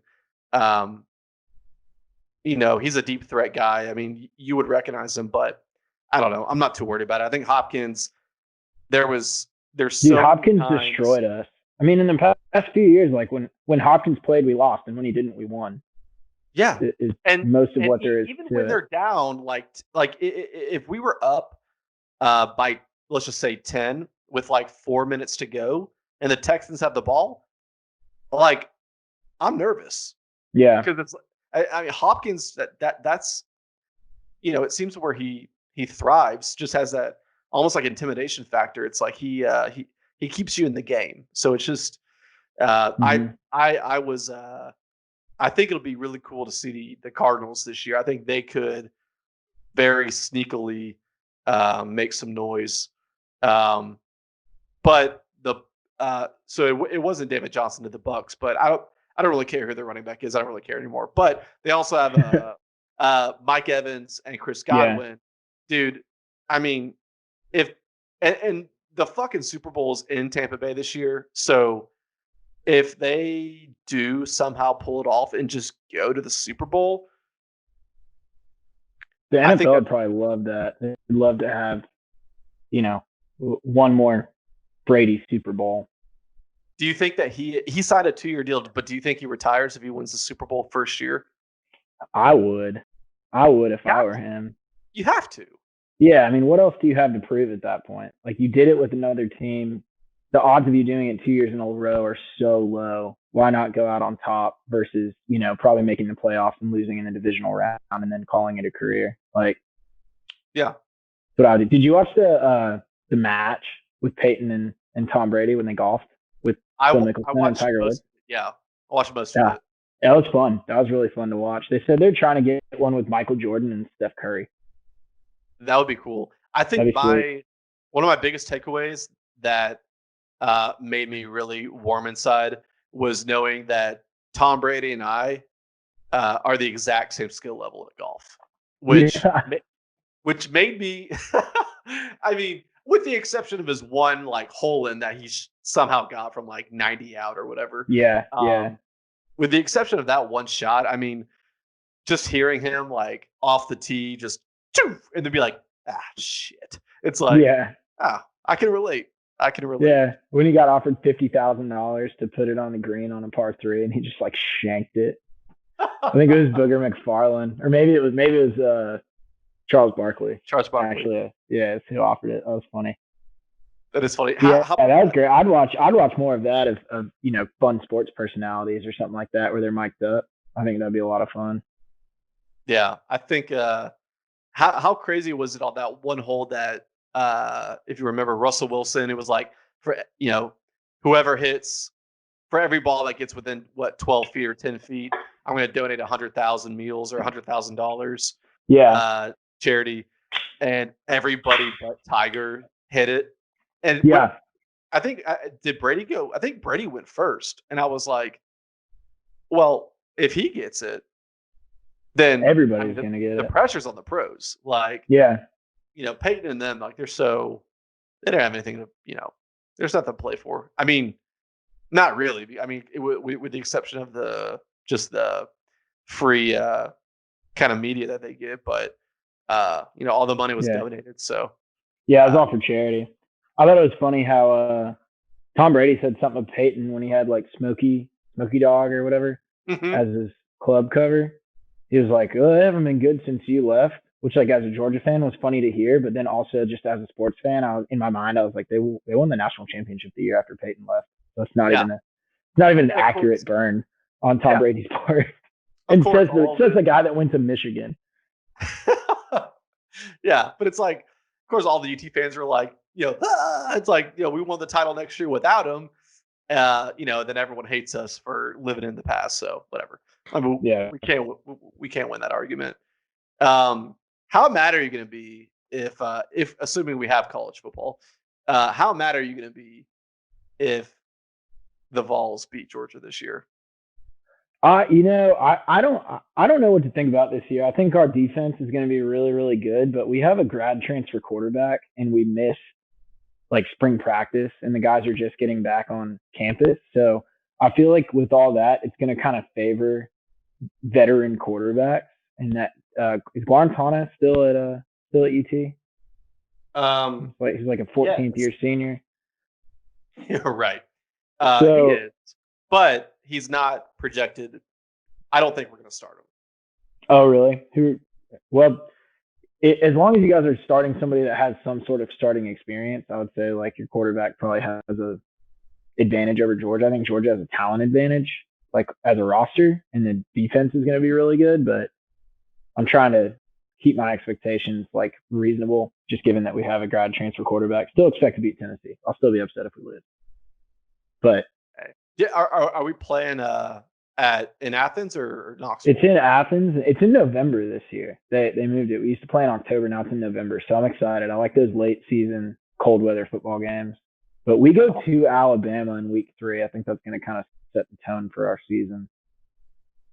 he's a deep threat guy. I mean, you would recognize him, but I don't know. I'm not too worried about it. I think Hopkins. Hopkins destroyed us. I mean, in the past few years, like when Hopkins played, we lost, and when he didn't, we won. Yeah, and most of what there is. Even when they're down, like if we were up by let's just say 10 with like 4 minutes to go, and the Texans have the ball, like I'm nervous. Yeah, because it's. I mean, Hopkins. That's. It seems where he thrives. Just has that almost like intimidation factor. It's like he keeps you in the game. So it's just. I think it'll be really cool to see the Cardinals this year. I think they could very sneakily make some noise. But so it wasn't David Johnson to the Bucks, but I don't really care who their running back is. I don't really care anymore. But they also have Mike Evans and Chris Godwin. Yeah. Dude, I mean, and the fucking Super Bowl is in Tampa Bay this year, so if they do somehow pull it off and just go to the Super Bowl, the NFL would probably love that. They'd love to have, one more Brady Super Bowl. Do you think that he signed a 2-year deal, but do you think he retires if he wins the Super Bowl first year? I would if I were him. You have to. Yeah, I mean, what else do you have to prove at that point? Like, you did it with another team. The odds of you doing it 2 years in a row are so low. Why not go out on top versus, probably making the playoffs and losing in the divisional round and then calling it a career? Like, yeah. But I did. Did you watch the match with Peyton and Tom Brady when they golfed with Phil Mickelson and Tiger Woods? Yeah, I watched most of it. That was fun. That was really fun to watch. They said they're trying to get one with Michael Jordan and Steph Curry. That would be cool. I think one of my biggest takeaways that made me really warm inside was knowing that Tom Brady and I are the exact same skill level at golf, which made me. I mean, with the exception of his one like hole in that he somehow got from like 90 out or whatever. Yeah. With the exception of that one shot, I mean, just hearing him like off the tee, just and then be like, shit. It's like, I can relate. Yeah, when he got offered $50,000 to put it on the green on a par 3, and he just like shanked it. I think it was Booger McFarlane, or maybe it was Charles Barkley. Charles Barkley, actually. Yeah, it's who offered it. That was funny. That is funny. Yeah, How that was great. I'd watch more of that of fun sports personalities or something like that where they're mic'd up. I think that'd be a lot of fun. yeah, I think how crazy was it on that one hole that if you remember Russell Wilson, it was like for whoever hits for every ball that gets within 12 feet or 10 feet, I'm going to donate 100,000 meals or $100,000 Yeah, uh, charity, and everybody but Tiger hit it. And yeah. I think did Brady go? I think Brady went first, and I was like, well, if he gets it, then I mean Everybody's gonna get the it. pressure's on the pros. Like Yeah, Peyton and them, like they don't have anything to there's nothing to play for. I mean, not really. I mean, with the exception of the free kind of media that they give, but all the money was yeah, donated. So yeah. It was uh, all for charity. I thought it was funny how Tom Brady said something to Peyton when he had like Smokey Dog or whatever mhm. as his club cover. He was like, "Oh, they haven't been good since you left," which, like, as a Georgia fan, was funny to hear. But then also, just as a sports fan, in my mind, I was like, they won the national championship the year after Peyton left. So it's not Yeah, even an of accurate course, burn on Tom yeah, Brady's part. of And course, all says the the guy that went to Michigan. yeah, but it's like, of course, all the UT fans are like, it's like, we won the title next year without him. Then everyone hates us for living in the past. So whatever. I mean, Yeah. we can't win that argument. How mad are you going to be if assuming we have college football? How mad are you going to be if the Vols beat Georgia this year? I don't know what to think about this year. I think our defense is going to be really, really good, but we have a grad transfer quarterback, and we miss like spring practice, and the guys are just getting back on campus. So I feel like with all that, it's going to kind of favor veteran quarterbacks. And that is Guarantana still at UT? Um, He's like a 14th yes, year senior. you're right. He So, is, but he's not projected. I don't think we're going to start him. oh really? Well, as long as you guys are starting somebody that has some sort of starting experience, I would say like your quarterback probably has a advantage over Georgia. I think Georgia has a talent advantage, like as a roster, and the defense is going to be really good. But I'm trying to keep my expectations like reasonable, just given that we have a grad transfer quarterback. Still expect to beat Tennessee. I'll still be upset if we lose, but Okay. Yeah, are we playing in Athens or it's Knoxville? in Athens. It's in November this year. They moved it. We used to play in October. Now it's in November. So I'm excited. I like those late season cold weather football games. But we go Oh, to Alabama in week 3. I think that's going to kind of set the tone for our season.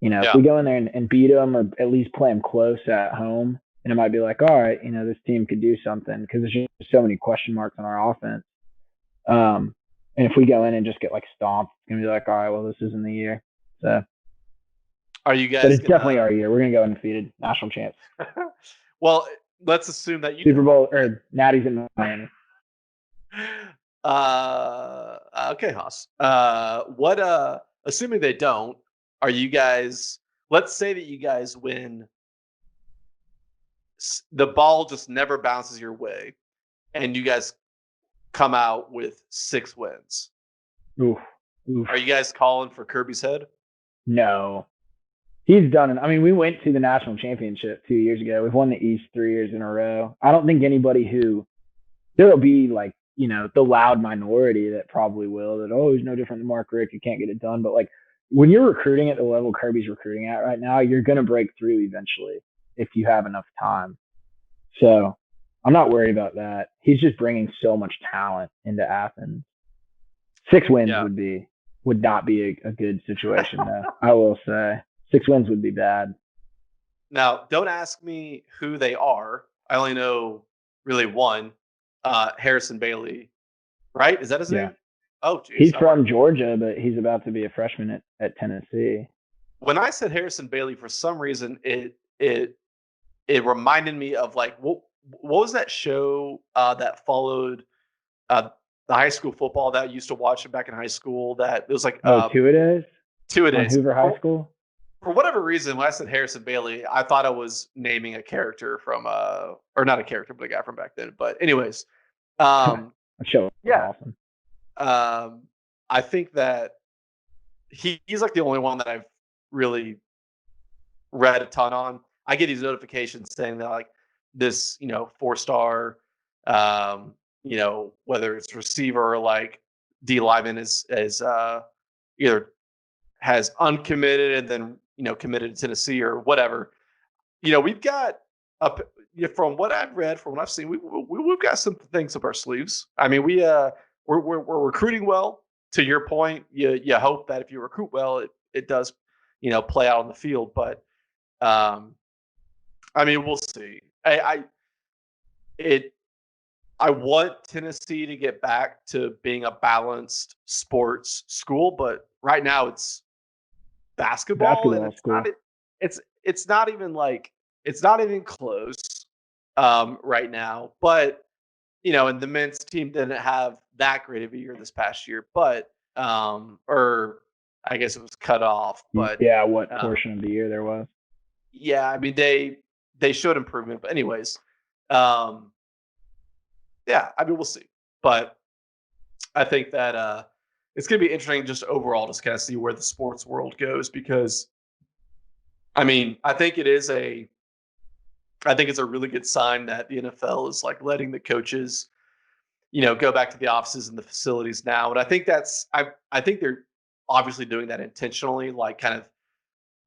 If yeah. we go in there and beat them or at least play them close at home, and it might be like, all right, this team could do something because there's just so many question marks on our offense. And if we go in and just get like stomped, it's going to be like, all right, well, this isn't the year. So, Are you but guys it's definitely gonna? our year. We're going to go undefeated, national champs. Well, let's assume that you Super do. Bowl or Natty's in Miami. Okay, Haas. What? Assuming they don't, are you guys? Let's say that you guys win. The ball just never bounces your way, and you guys come out with 6 wins. Oof, oof. Are you guys calling for Kirby's head? No, he's done it. I mean, we went to the national championship 2 years ago. We've won the East 3 years in a row. I don't think anybody there'll be like, the loud minority that probably will that, oh, he's no different than Mark Richt. You can't get it done. But like when you're recruiting at the level Kirby's recruiting at right now, you're going to break through eventually if you have enough time. So I'm not worried about that. He's just bringing so much talent into Athens. 6 wins Yeah. would not be a good situation though. I will say 6 wins would be bad. Now, don't ask me who they are. I only know really one, Harrison Bailey. Right? Is that his Yeah. name? Oh, geez. He's from Georgia, but he's about to be a freshman at Tennessee. When I said Harrison Bailey, for some reason, it reminded me of like what was that show that followed uh, the high school football that I used to watch back in high school? That it was like Oh, two-a-days 2 a on days. Hoover High School. For whatever reason, when I said Harrison Bailey, I thought I was naming a character from or not a character, but a guy from back then. But anyways, That show was Yeah. awesome. I think that he's like the only one that I've really read a ton on. I get these notifications saying that like this, 4-star, whether it's receiver or like D lineman is either has uncommitted and then committed to Tennessee or whatever. We've got up from what I've read, from what I've seen, we've got some things up our sleeves. I mean, we're recruiting well. To your point, you hope that if you recruit well, it does play out on the field. But I mean, we'll see. It I want Tennessee to get back to being a balanced sports school, but right now it's basketball, and Basketball school. it's not even like it's not even close right now. But and the men's team didn't have that great of a year this past year, but or I guess it was cut off. But yeah, what portion of the year there was? Yeah, I mean they showed improvement, but anyways, yeah, I mean we'll see. But I think that it's going to be interesting just overall to kind of see where the sports world goes, because I mean, I think it's a really good sign that the NFL is like letting the coaches, go back to the offices and the facilities now. And I think I think they're obviously doing that intentionally, like kind of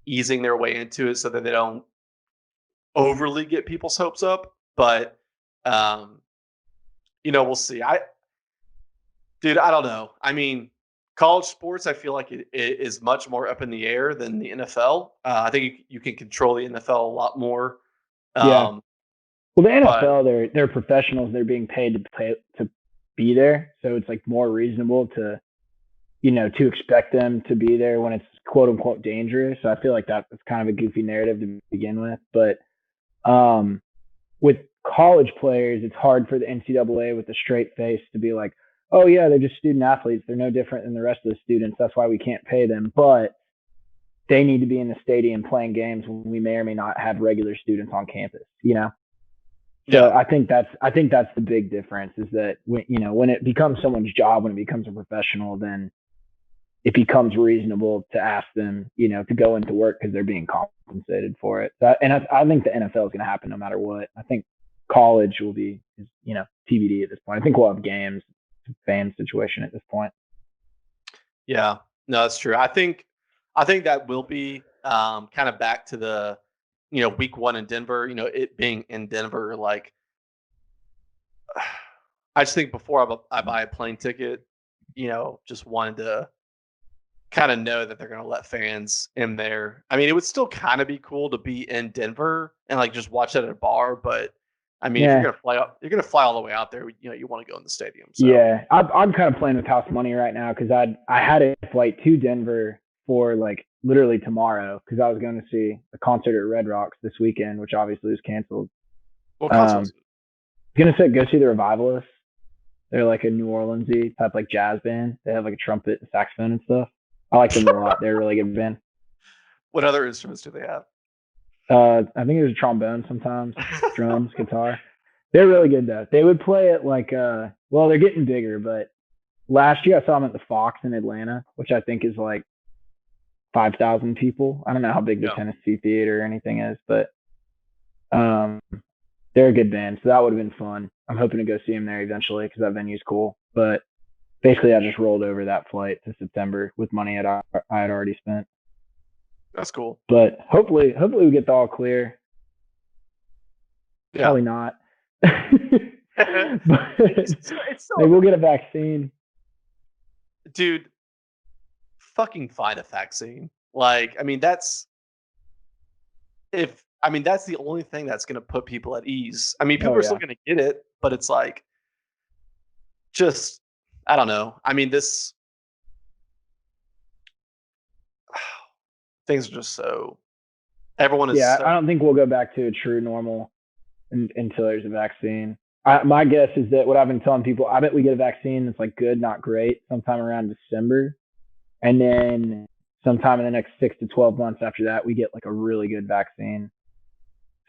easing their way into it so that they don't overly get people's hopes up. But um, we'll see. Dude, I don't know. I mean, college sports, I feel like it is much more up in the air than the NFL. I think you can control the NFL a lot more. Yeah. Well, the But NFL, they're professionals. They're being paid to be there, so it's like more reasonable to to expect them to be there when it's quote unquote dangerous. So I feel like that's kind of a goofy narrative to begin with. But with college players, it's hard for the NCAA with a straight face to be like, oh yeah, they're just student athletes. They're no different than the rest of the students. That's why we can't pay them. But they need to be in the stadium playing games when we may or may not have regular students on campus. So yeah, I think that's the big difference, is that when it becomes someone's job, when it becomes a professional, then it becomes reasonable to ask them, to go into work because they're being compensated for it. And I think the NFL is going to happen no matter what. I think college will be, TBD at this point. I think we'll have games, fan situation at this point. yeah. No, that's true. I think that will be kind of back to the week one in Denver. It being in Denver, like I just think before I buy a plane ticket, just wanted to kind of know that they're going to let fans in there. I mean, it would still kind of be cool to be in Denver and like just watch it at a bar, but I mean, if you're Yeah. going to fly up, you're going to fly all the way out there. You want to go in the stadium. So Yeah, I'm kind of playing with house money right now because I had a flight to Denver for like literally tomorrow because I was going to see a concert at Red Rocks this weekend, which obviously was canceled. what concert was it? Gonna say go see the Revivalists. They're like a New Orleansy type like jazz band. They have like a trumpet, and saxophone, and stuff. I like them a lot. They're a really good band. What other instruments do they have? I think there's a trombone sometimes, drums, guitar. They're really good though. They would play it like well, they're getting bigger, but last year I saw them at the Fox in Atlanta, which I think is like 5,000 people. I don't know how big the Yeah. Tennessee Theater or anything is, but they're a good band, so that would have been fun. I'm hoping to go see them there eventually because that venue's cool. But basically, I just rolled over that flight to September with money I had already spent. That's cool. But hopefully we get the all clear. Yeah. Probably not. But it's maybe we'll get a vaccine. Dude, fucking find a vaccine. Like, I mean, that's the only thing that's going to put people at ease. I mean, people are still going to get it, but it's like, just, I don't know. I mean, things are just so, everyone is. Yeah, I don't think we'll go back to a true normal until there's a vaccine. My guess is that what I've been telling people, I bet we get a vaccine that's like good, not great, sometime around December. And then sometime in the next 6 to 12 months after that, we get like a really good vaccine.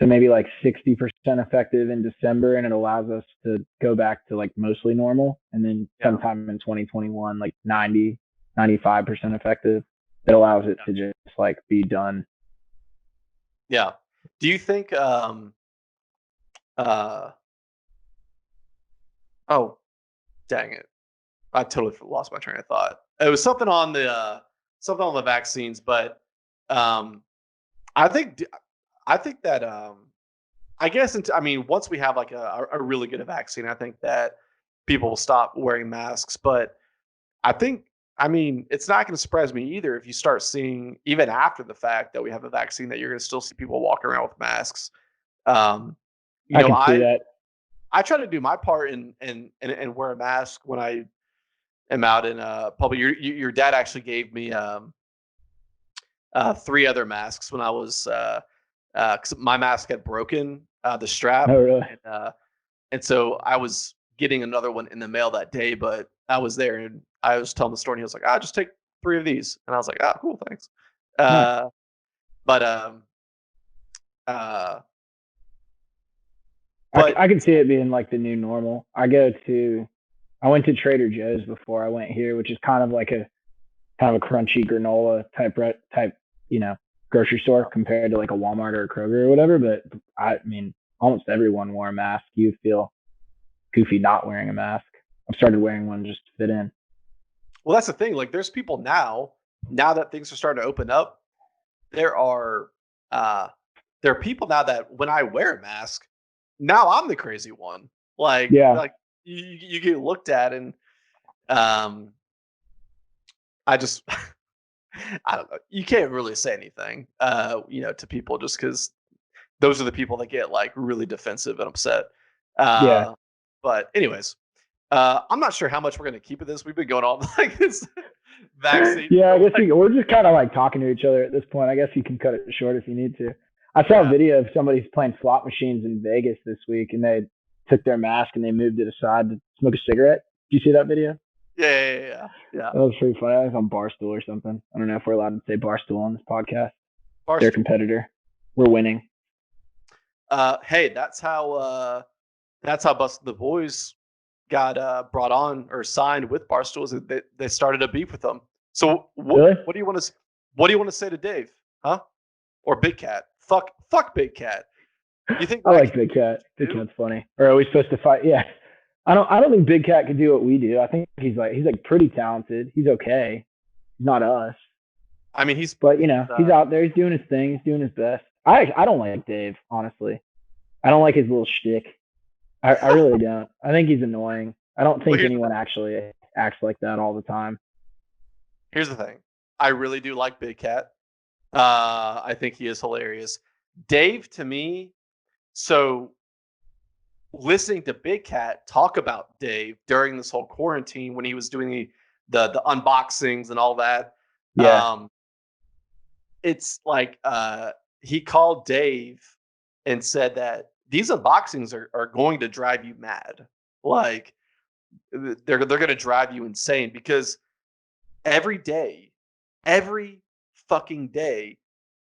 So maybe like 60% effective in December, and it allows us to go back to like mostly normal. And then sometime in 2021, like 90, 95% effective. It allows it to just like be done. Yeah. Do you think oh, dang it. I totally lost my train of thought. It was something on the vaccines, but I think that I guess I mean once we have like a really good vaccine, I think that people will stop wearing masks. But I mean it's not going to surprise me either if you start seeing even after the fact that we have a vaccine that you're going to still see people walking around with masks. Um, I can see that. I try to do my part and wear a mask when I am out in public. Your dad actually gave me 3 other masks when I was because my mask had broken the strap. Oh, really? And so I was getting another one in the mail that day, but I was there and I was telling the store and he was like, just take 3 of these. And I was like, cool, thanks. Nice. But I can see it being like the new normal. I went to Trader Joe's before I went here, which is kind of like a crunchy granola type, grocery store compared to like a Walmart or a Kroger or whatever. But I mean, almost everyone wore a mask. You feel goofy not wearing a mask. I've started wearing one just to fit in. Well, that's the thing. Like, there's people now that things are starting to open up. There are people now that when I wear a mask, now I'm the crazy one. Like you get looked at, and I just I don't know. You can't really say anything, to people just because those are the people that get like really defensive and upset. But anyways, I'm not sure how much we're going to keep of this. We've been going on like this vaccine. Yeah, I guess we're just kind of like talking to each other at this point. I guess you can cut it short if you need to. I saw a video of somebody's playing slot machines in Vegas this week, and they took their mask and they moved it aside to smoke a cigarette. Did you see that video? Yeah. That was pretty funny. I was on Barstool or something. I don't know if we're allowed to say Barstool on this podcast. Barstool. Their competitor. We're winning. Hey, that's how Busted the Boys got brought on or signed with Barstool. They started a beef with them. So what do you want to say to Dave? Huh? Or Big Cat? Fuck Big Cat. You think I like Big Cat. Big Cat's funny. Or are we supposed to fight? Yeah. I don't think Big Cat could do what we do. I think he's like pretty talented. He's okay. He's not us. I mean, he's out there. He's doing his thing. He's doing his best. I don't like Dave, honestly. I don't like his little shtick. I really don't. I think he's annoying. I don't think anyone actually acts like that all the time. Here's the thing. I really do like Big Cat. I think he is hilarious. Dave, to me, so listening to Big Cat talk about Dave during this whole quarantine when he was doing the unboxings and all that. Yeah. It's like he called Dave and said that these unboxings are going to drive you mad. Like they're going to drive you insane because every fucking day,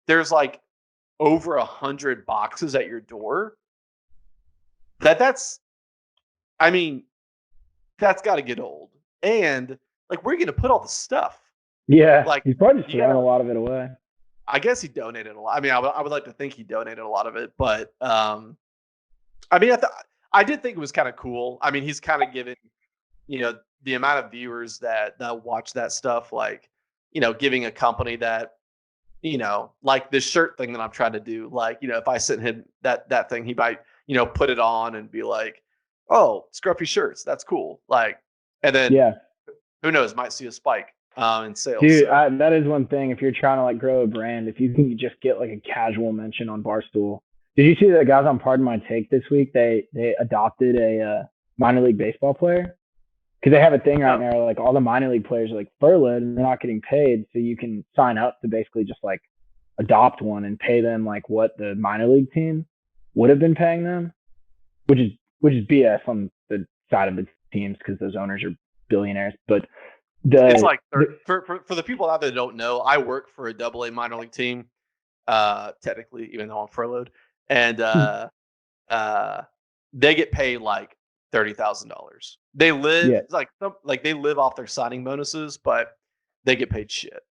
there's like over 100 boxes at your door. That's got to get old. And like, where are you going to put all the stuff? Yeah, like he's probably just throwing a lot of it away. I guess he donated a lot. I mean, I would like to think he donated a lot of it, but I mean, I did think it was kind of cool. I mean, he's kind of given, the amount of viewers that watch that stuff, like, giving a company that, like this shirt thing that I'm trying to do, like, if I sent him that thing, he might, put it on and be like, oh, Scruffy shirts, that's cool. Like, and then who knows, might see a spike in sales. Dude, that is one thing. If you're trying to like grow a brand, if you can just get like a casual mention on Barstool. Did you see the guys on Pardon My Take this week? They adopted a minor league baseball player because they have a thing right now. Like all the minor league players are like furloughed and they're not getting paid, so you can sign up to basically just like adopt one and pay them like what the minor league team would have been paying them, which is BS on the side of the teams because those owners are billionaires. But it's like for the people out there that don't know, I work for a AA minor league team, technically, even though I'm furloughed. and they get paid like $30,000. They live Yeah. they live off their signing bonuses, but they get paid shit.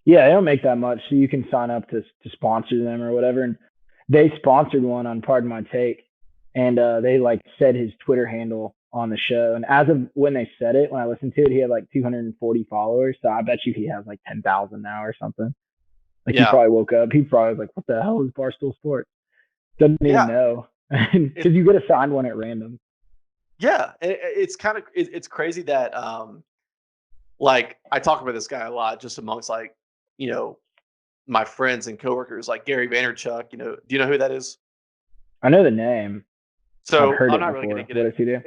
Yeah, they don't make that much, so you can sign up to sponsor them or whatever. And they sponsored one on Pardon My Take, and they like said his Twitter handle on the show. And as of when they said it, when I listened to it, he had like 240 followers. So I bet you he has like 10,000 now or something. Like he probably woke up. He probably was like, "What the hell is Barstool Sports?" Doesn't even know, because you get assigned one at random. Yeah, it's kind of it's crazy that like I talk about this guy a lot just amongst like my friends and coworkers, like Gary Vaynerchuk. Do you know who that is? I know the name. So I've heard I'm it not before. really going to get what does he do?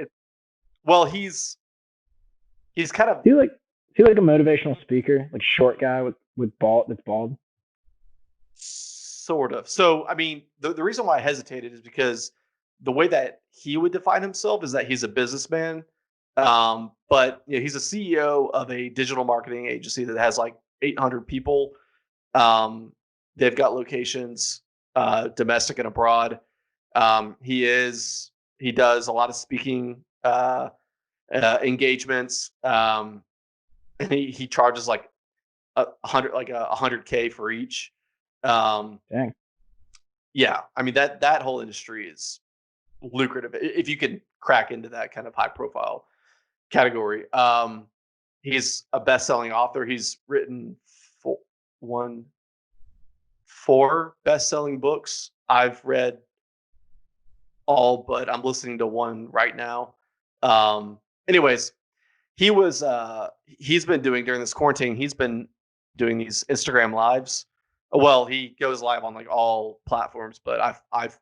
Well, he's kind of is he like a motivational speaker, like short guy with that's bald. sort of. So I mean, the reason why I hesitated is because the way that he would define himself is that he's a businessman. But he's a CEO of a digital marketing agency that has like 800 people. They've got locations domestic and abroad. He does a lot of speaking engagements, and he charges like $100K for each. Dang. Yeah, I mean that whole industry is lucrative if you can crack into that kind of high profile category. He's a best-selling author. He's written four best-selling books. I've read all, but I'm listening to one right now. Anyways, he's been doing during this quarantine. He's been doing these Instagram lives. Well, he goes live on like all platforms, but I've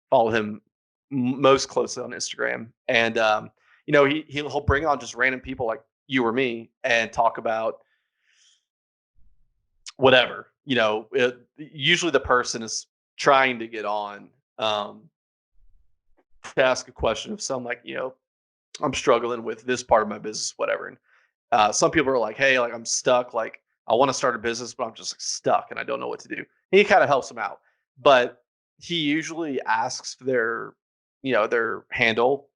followed him most closely on Instagram, and he'll bring on just random people like you or me and talk about whatever. Usually the person is trying to get on to ask a question of some like I'm struggling with this part of my business, whatever. And some people are like, hey, like I'm stuck, like I want to start a business, but I'm just like, stuck and I don't know what to do. And he kind of helps them out, but he usually asks for their handle,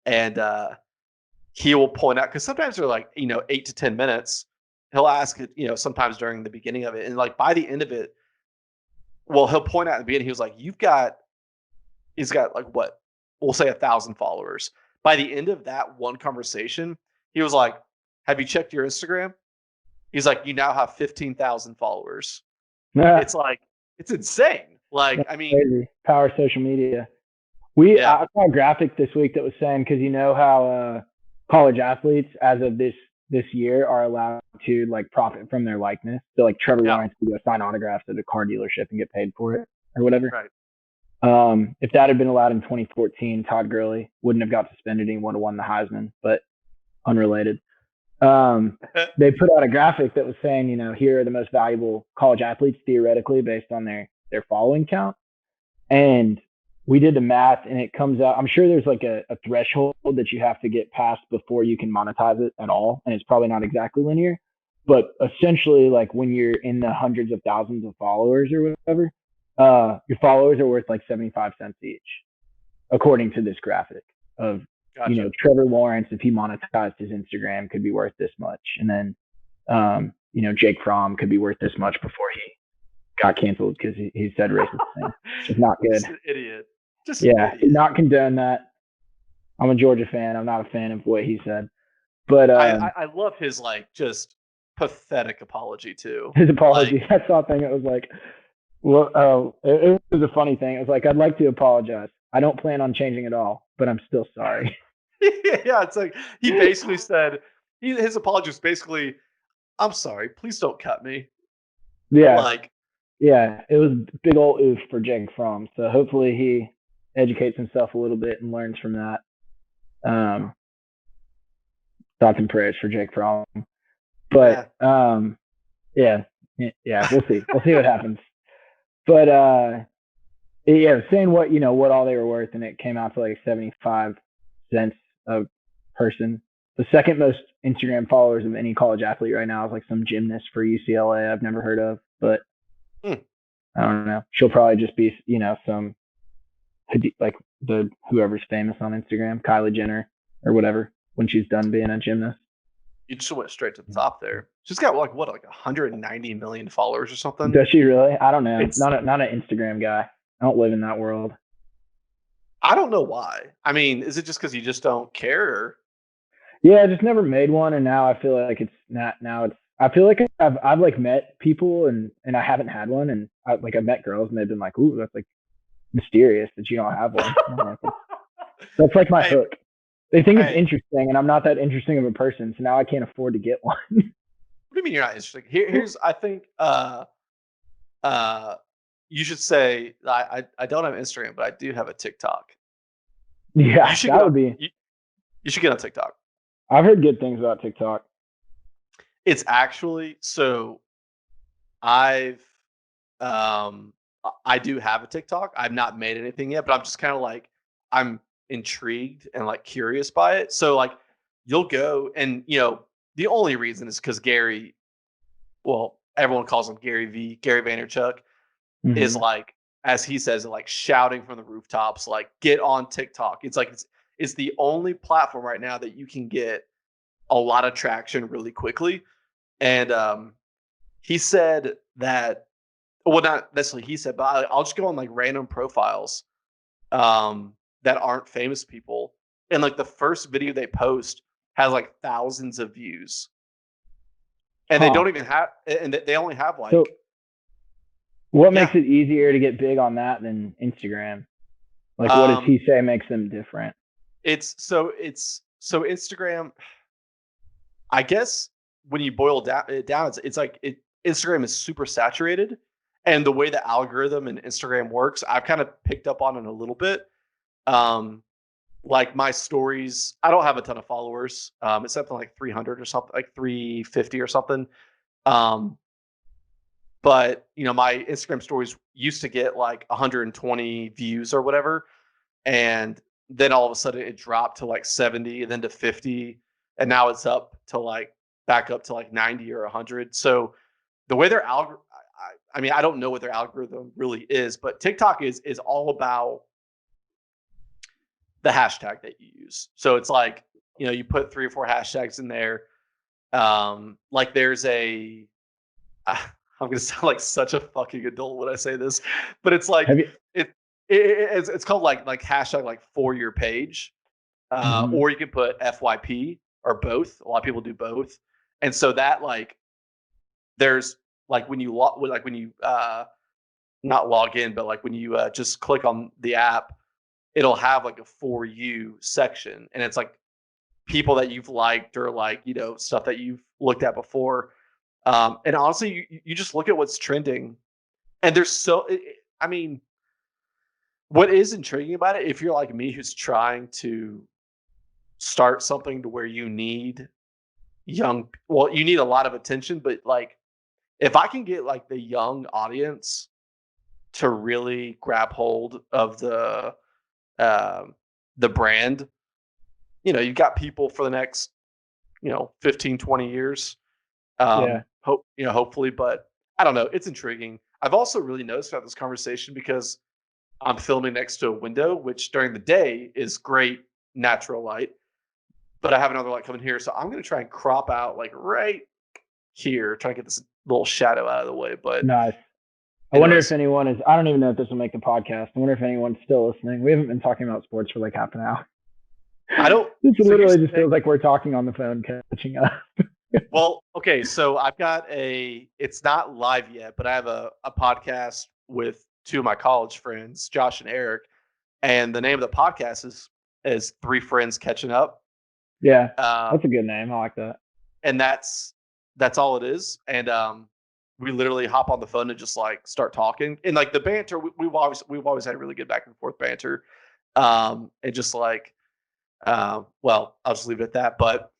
and he will point out, because sometimes they're like 8 to 10 minutes. He'll ask it, sometimes during the beginning of it, and like by the end of it, well, he'll point out at the beginning. He was like, he's got like what we'll say 1,000 followers. By the end of that one conversation, he was like, have you checked your Instagram? He's like, you now have 15,000 followers. It's like, it's insane. Like, That's I mean, crazy. Power social media. I saw a graphic this week that was saying, because you know how college athletes as of this year are allowed to like profit from their likeness. So like Trevor Lawrence could go sign autographs at a car dealership and get paid for it or whatever. Right. If that had been allowed in 2014, Todd Gurley wouldn't have got suspended. He would have won the Heisman, but unrelated. They put out a graphic that was saying, here are the most valuable college athletes theoretically based on their following count. And we did the math and it comes out, I'm sure there's like a threshold that you have to get past before you can monetize it at all. And it's probably not exactly linear, but essentially like when you're in the hundreds of thousands of followers or whatever, your followers are worth like 75 cents each, according to this graphic of, Gotcha. Trevor Lawrence, if he monetized his Instagram, could be worth this much. And then, Jake Fromm could be worth this much before he got canceled because he said racist things. It's not good. Just an idiot. Not condone that. I'm a Georgia fan. I'm not a fan of what he said. But I love his like just pathetic apology too. His apology. I saw a thing that was like, well, it was a funny thing. It was like, I'd like to apologize. I don't plan on changing at all, but I'm still sorry. Yeah, it's like he basically said his apology was basically, I'm sorry, please don't cut me. Yeah. It was big old oof for Jake Fromm. So hopefully he educates himself a little bit and learns from that. Thoughts and prayers for Jake Fromm. But we'll see. We'll see what happens. But saying what all they were worth, and it came out to like 75 cents a person. The second most Instagram followers of any college athlete right now is like some gymnast for UCLA I've never heard of, but I don't know. She'll probably just be, some like whoever's famous on Instagram, Kylie Jenner or whatever, when she's done being a gymnast. You just went straight to the top there. She's got like 190 million followers or something. Does she really? I don't know. Not an Instagram guy. I don't live in that world. I don't know why. I mean, is it just because you just don't care? Or? Yeah, I just never made one, and now I feel like it's not. Now it's. I feel like I've like met people and I haven't had one, and I've met girls and they've been like, "Ooh, that's like mysterious that you don't have one." That's like my hook. They think it's interesting, and I'm not that interesting of a person, so now I can't afford to get one. What do you mean you're not interesting? Here's I think you should say I don't have Instagram, but I do have a TikTok. Yeah, that would be. You should get on TikTok. I've heard good things about TikTok. It's actually so. I do have a TikTok. I've not made anything yet, but I'm just kind of like I'm intrigued and like curious by it. So like you'll go and the only reason is because Gary, well, everyone calls him Gary Vaynerchuk, is like, as he says, like shouting from the rooftops, like get on TikTok. It's like it's the only platform right now that you can get a lot of traction really quickly. And he said that, well, not necessarily he said, but I'll just go on like random profiles that aren't famous people, and like the first video they post has like thousands of views, and they don't even have, and they only have like. So what makes it easier to get big on that than Instagram? Like, what does he say makes them different? It's Instagram. I guess when you boil it down, it's like Instagram is super saturated, and the way the algorithm in Instagram works, I've kind of picked up on it a little bit. Like my stories, I don't have a ton of followers. It's something like 300 or something, like 350 or something. But my Instagram stories used to get like 120 views or whatever, and then all of a sudden it dropped to like 70, and then to 50, and now it's up to back up to like 90 or 100. So the way their algorithm, I mean, I don't know what their algorithm really is, but TikTok is all about the hashtag that you use. So it's like, you put 3 or 4 hashtags in there. Like there's I'm going to sound like such a fucking adult when I say this, but it's like, it's called like hashtag like for your page. Or you can put FYP or both. A lot of people do both. And so that like, there's like when you not log in, but like when you just click on the app, it'll have like a for you section, and it's like people that you've liked or like stuff that you've looked at before. And honestly, you just look at what's trending, and there's I mean, what is intriguing about it, if you're like me who's trying to start something to where you need you need a lot of attention, but like if I can get like the young audience to really grab hold of the brand, you've got people for the next 15, 20 years. Hopefully, but I don't know. It's intriguing. I've also really noticed about this conversation because I'm filming next to a window, which during the day is great natural light, but I have another light coming here. So I'm going to try and crop out like right here, try to get this little shadow out of the way. But nice. I wonder if anyone is, I don't even know if this will make the podcast. I wonder if anyone's still listening. We haven't been talking about sports for like half an hour. This literally just feels like we're talking on the phone, catching up. Well, okay, so I've got it's not live yet, but I have a podcast with 2 of my college friends, Josh and Eric, and the name of the podcast is 3 Friends Catching Up. Yeah, that's a good name. I like that. And that's all it is. And we literally hop on the phone and just like start talking, and like the banter, we've always had really good back and forth banter, and just like, well, I'll just leave it at that. But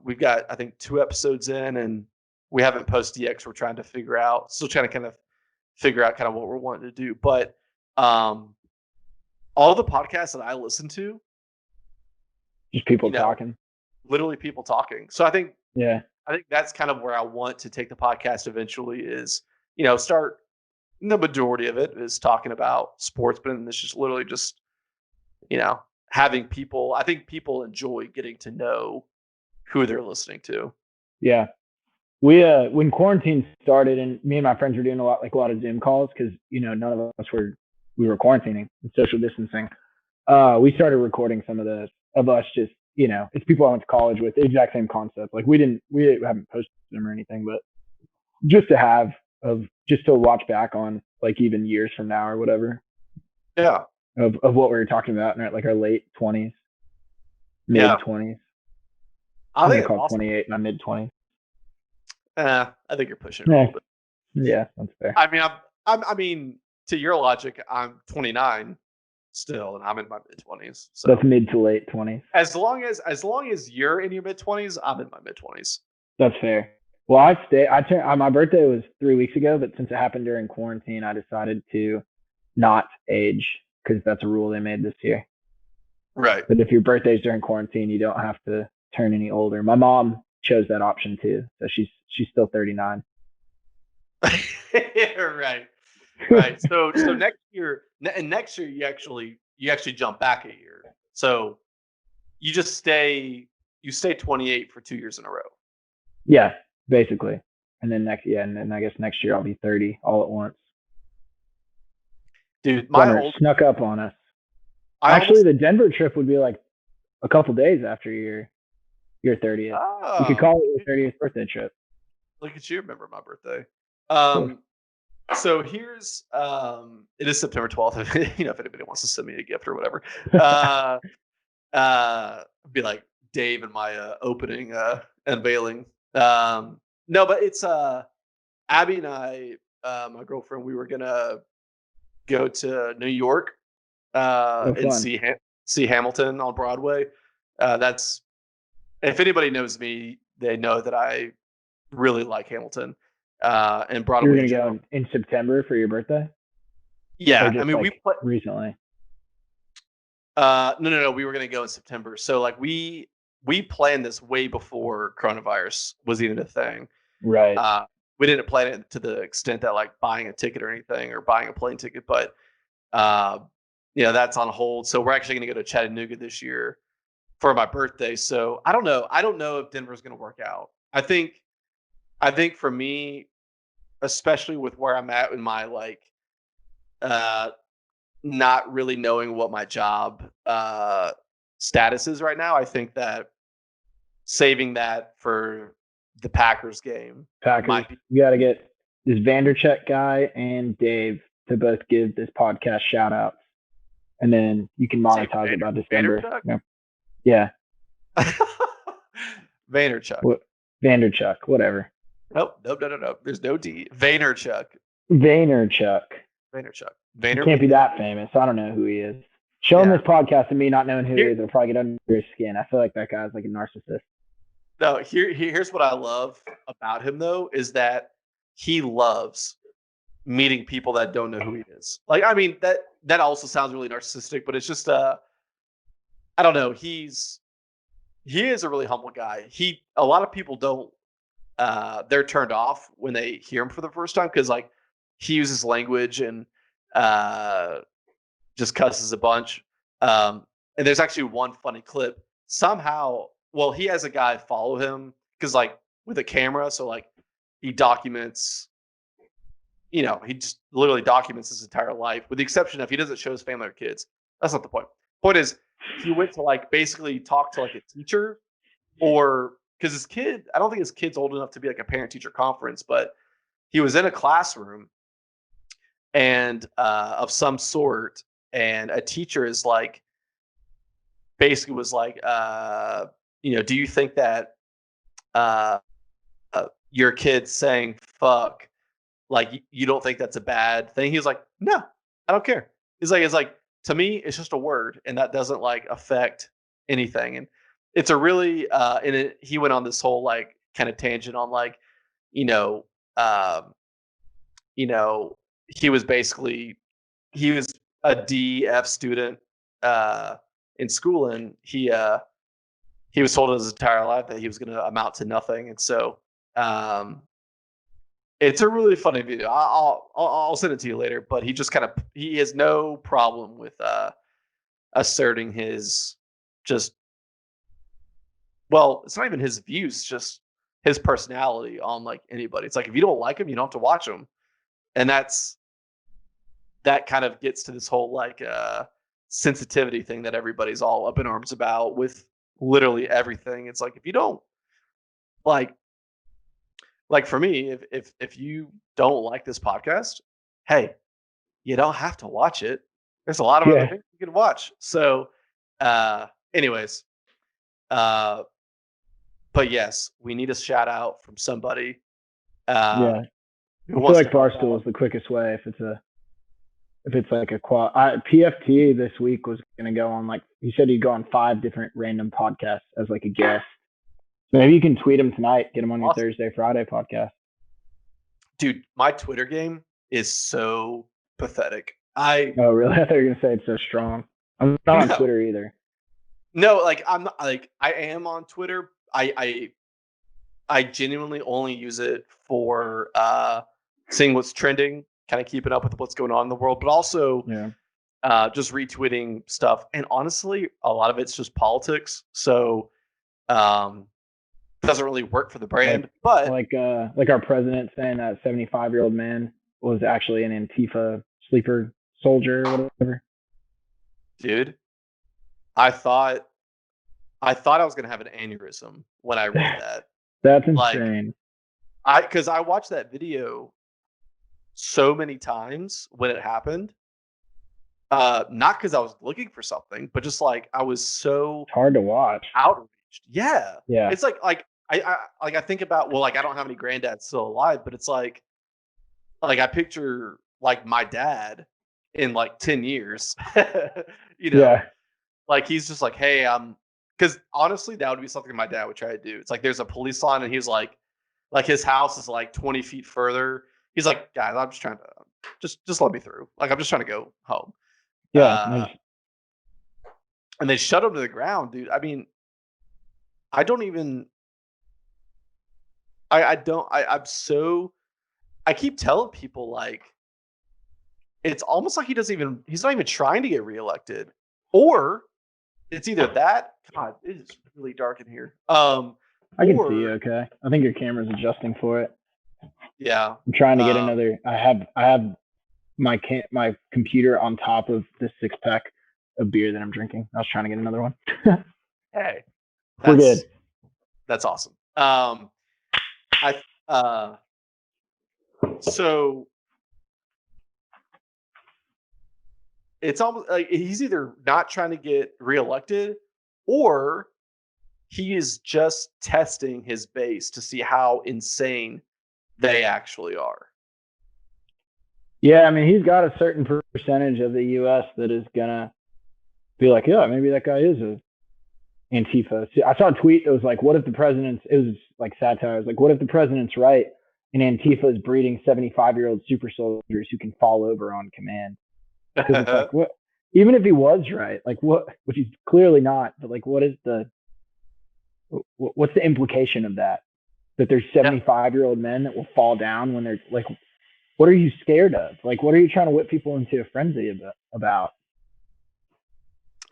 we've got, I think, 2 episodes in, and we haven't posted yet because we're trying to figure out what we're wanting to do. But all the podcasts that I listen to, just people talking, literally people talking. So I think that's kind of where I want to take the podcast eventually is, start the majority of it is talking about sports, but then it's just literally just, having people. I think people enjoy getting to know who they're listening to. Yeah. We when quarantine started, and me and my friends were doing a lot of Zoom calls because none of us we were quarantining and social distancing. We started recording some of us just it's people I went to college with, the exact same concept. Like we haven't posted them or anything, but just to watch back on like even years from now or whatever. Yeah. Of what we were talking about in our late 20s, mid 20s. I think I call 28 in my mid 20s. I think you're pushing it a little bit. Yeah, that's fair. I mean, to your logic, I'm 29 still, and I'm in my mid 20s. So that's mid to late 20s. As long as you're in your mid 20s, I'm in my mid 20s. That's fair. Well, my birthday was 3 weeks ago, but since it happened during quarantine, I decided to not age because that's a rule they made this year. Right. But if your birthday's during quarantine, you don't have to turn any older. My mom chose that option too, so she's still 39. Right. So next year you actually jump back a year. So you just stay 28 for 2 years in a row. Yeah, basically. And then I guess next year I'll be 30 all at once. Dude, snuck up on us. The Denver trip would be like a couple days after your 30th. Oh. You could call it your 30th birthday trip. Look at you, remember my birthday. So here's it is September 12th. If anybody wants to send me a gift or whatever. Be like Dave in my opening unveiling. No, but it's Abby and I, my girlfriend, we were gonna go to New York and see Hamilton on Broadway. That's, if anybody knows me, they know that I really like Hamilton. And Broadway. You're gonna go in September for your birthday? Yeah, I mean, we recently. No. We were gonna go in September. So like we planned this way before coronavirus was even a thing. Right. We didn't plan it to the extent that like buying a ticket or anything or buying a plane ticket, but that's on hold. So we're actually gonna go to Chattanooga this year for my birthday. So I don't know if Denver's gonna work out. I think for me, especially with where I'm at in my not really knowing what my job status is right now, I think that saving that for the Packers game. You got to get this Vanderchuck guy and Dave to both give this podcast shout outs, and then you can monetize it by December. Yeah. Vaynerchuk. Vanderchuck, whatever. Nope. There's no D. Vaynerchuk. He can't be that famous. I don't know who he is. Show him this podcast and me not knowing who he is, it'll probably get under his skin. I feel like that guy's like a narcissist. No, here's what I love about him though, is that he loves meeting people that don't know who he is. Like, I mean, that also sounds really narcissistic, but it's just I don't know. He is a really humble guy. A lot of people don't. They're turned off when they hear him for the first time because like he uses language and just cusses a bunch. And there's actually one funny clip. Somehow, he has a guy follow him because like with a camera, so like he documents. He just literally documents his entire life, with the exception of he doesn't show his family or kids. That's not the point. Point is, he went to like basically talk to like a teacher, or because his kid, I don't think his kid's old enough to be like a parent-teacher conference, but he was in a classroom and of some sort, and a teacher is like, basically was like, do you think that your kid's saying fuck, like you don't think that's a bad thing? He was like, no, I don't care. It's like to me, it's just a word, and that doesn't like affect anything. And it's a really he went on this whole like kind of tangent on like, he was a DF student in school, and he was told his entire life that he was going to amount to nothing, and so It's a really funny video. I'll send it to you later. But he has no problem with asserting his just well, it's not even his views, just his personality on like anybody. It's like if you don't like him, you don't have to watch him, and that kind of gets to this whole like sensitivity thing that everybody's all up in arms about with literally everything. It's like if you don't like for me, if you don't like this podcast, hey, you don't have to watch it. There's a lot of other Yeah, things you can watch. So, anyways, uh, but yes, we need a shout out from somebody. yeah. Who I feel wants like to help Barstool out? is the quickest way if it's like a PFT this week was gonna go on like he said he'd go on 5 different random podcasts as like a guest. So maybe you can tweet him tonight, get him on your Awesome. Thursday, Friday podcast. Dude, my Twitter game is so pathetic. Oh really? I thought you were gonna say it's so strong. I'm not on No, Twitter either. no, like I'm not like I am on Twitter. I genuinely only use it for seeing what's trending, kind of keeping up with what's going on in the world, but also Yeah. just retweeting stuff. And honestly, a lot of it's just politics. So um, doesn't really work for the brand. But Like our president saying that 75-year-old man was actually an Antifa sleeper soldier or whatever. dude, I thought I was gonna have an aneurysm when I read that. That's Like insane. because I watched that video so many times when it happened. Not because I was looking for something, but just like I was so It's hard to watch. outraged. Yeah, Yeah. it's like I think about well, like I don't have any granddads still alive, but it's like I picture like my dad in like 10 years, you know, Yeah. like he's just like, hey, because honestly, that would be something my dad would try to do. It's like there's a police line, and he's like his house is like 20 feet further. He's like, guys, I'm just trying to just let me through. Like I'm just trying to go home. Yeah. Uh, and they shut him to the ground, dude. I mean, I don't even. I don't. I'm so. I keep telling people like it's almost like he's not even trying to get reelected, or it's either that. God, it is really dark in here. I can see you Or okay. I think your camera's adjusting for it. yeah, I'm trying to get um, another. I have my computer on top of this 6-pack of beer that I'm drinking. I was trying to get another one. hey, We're good. that's awesome. I so it's almost like he's either not trying to get reelected, or he is just testing his base to see how insane they actually are. Yeah, I mean he's got a certain percentage of the U.S. that is gonna be like, yeah, maybe that guy is a Antifa. See, I saw a tweet that was like, what if the president's, it was like satire. It was like, what if the president's right and Antifa is breeding 75-year-old super soldiers who can fall over on command? Because it's like, what, even if he was right, like what, which he's clearly not, but like, what's the implication of that? That there's Yeah, 75-year-old men that will fall down when they're like, what are you scared of? Like, what are you trying to whip people into a frenzy about?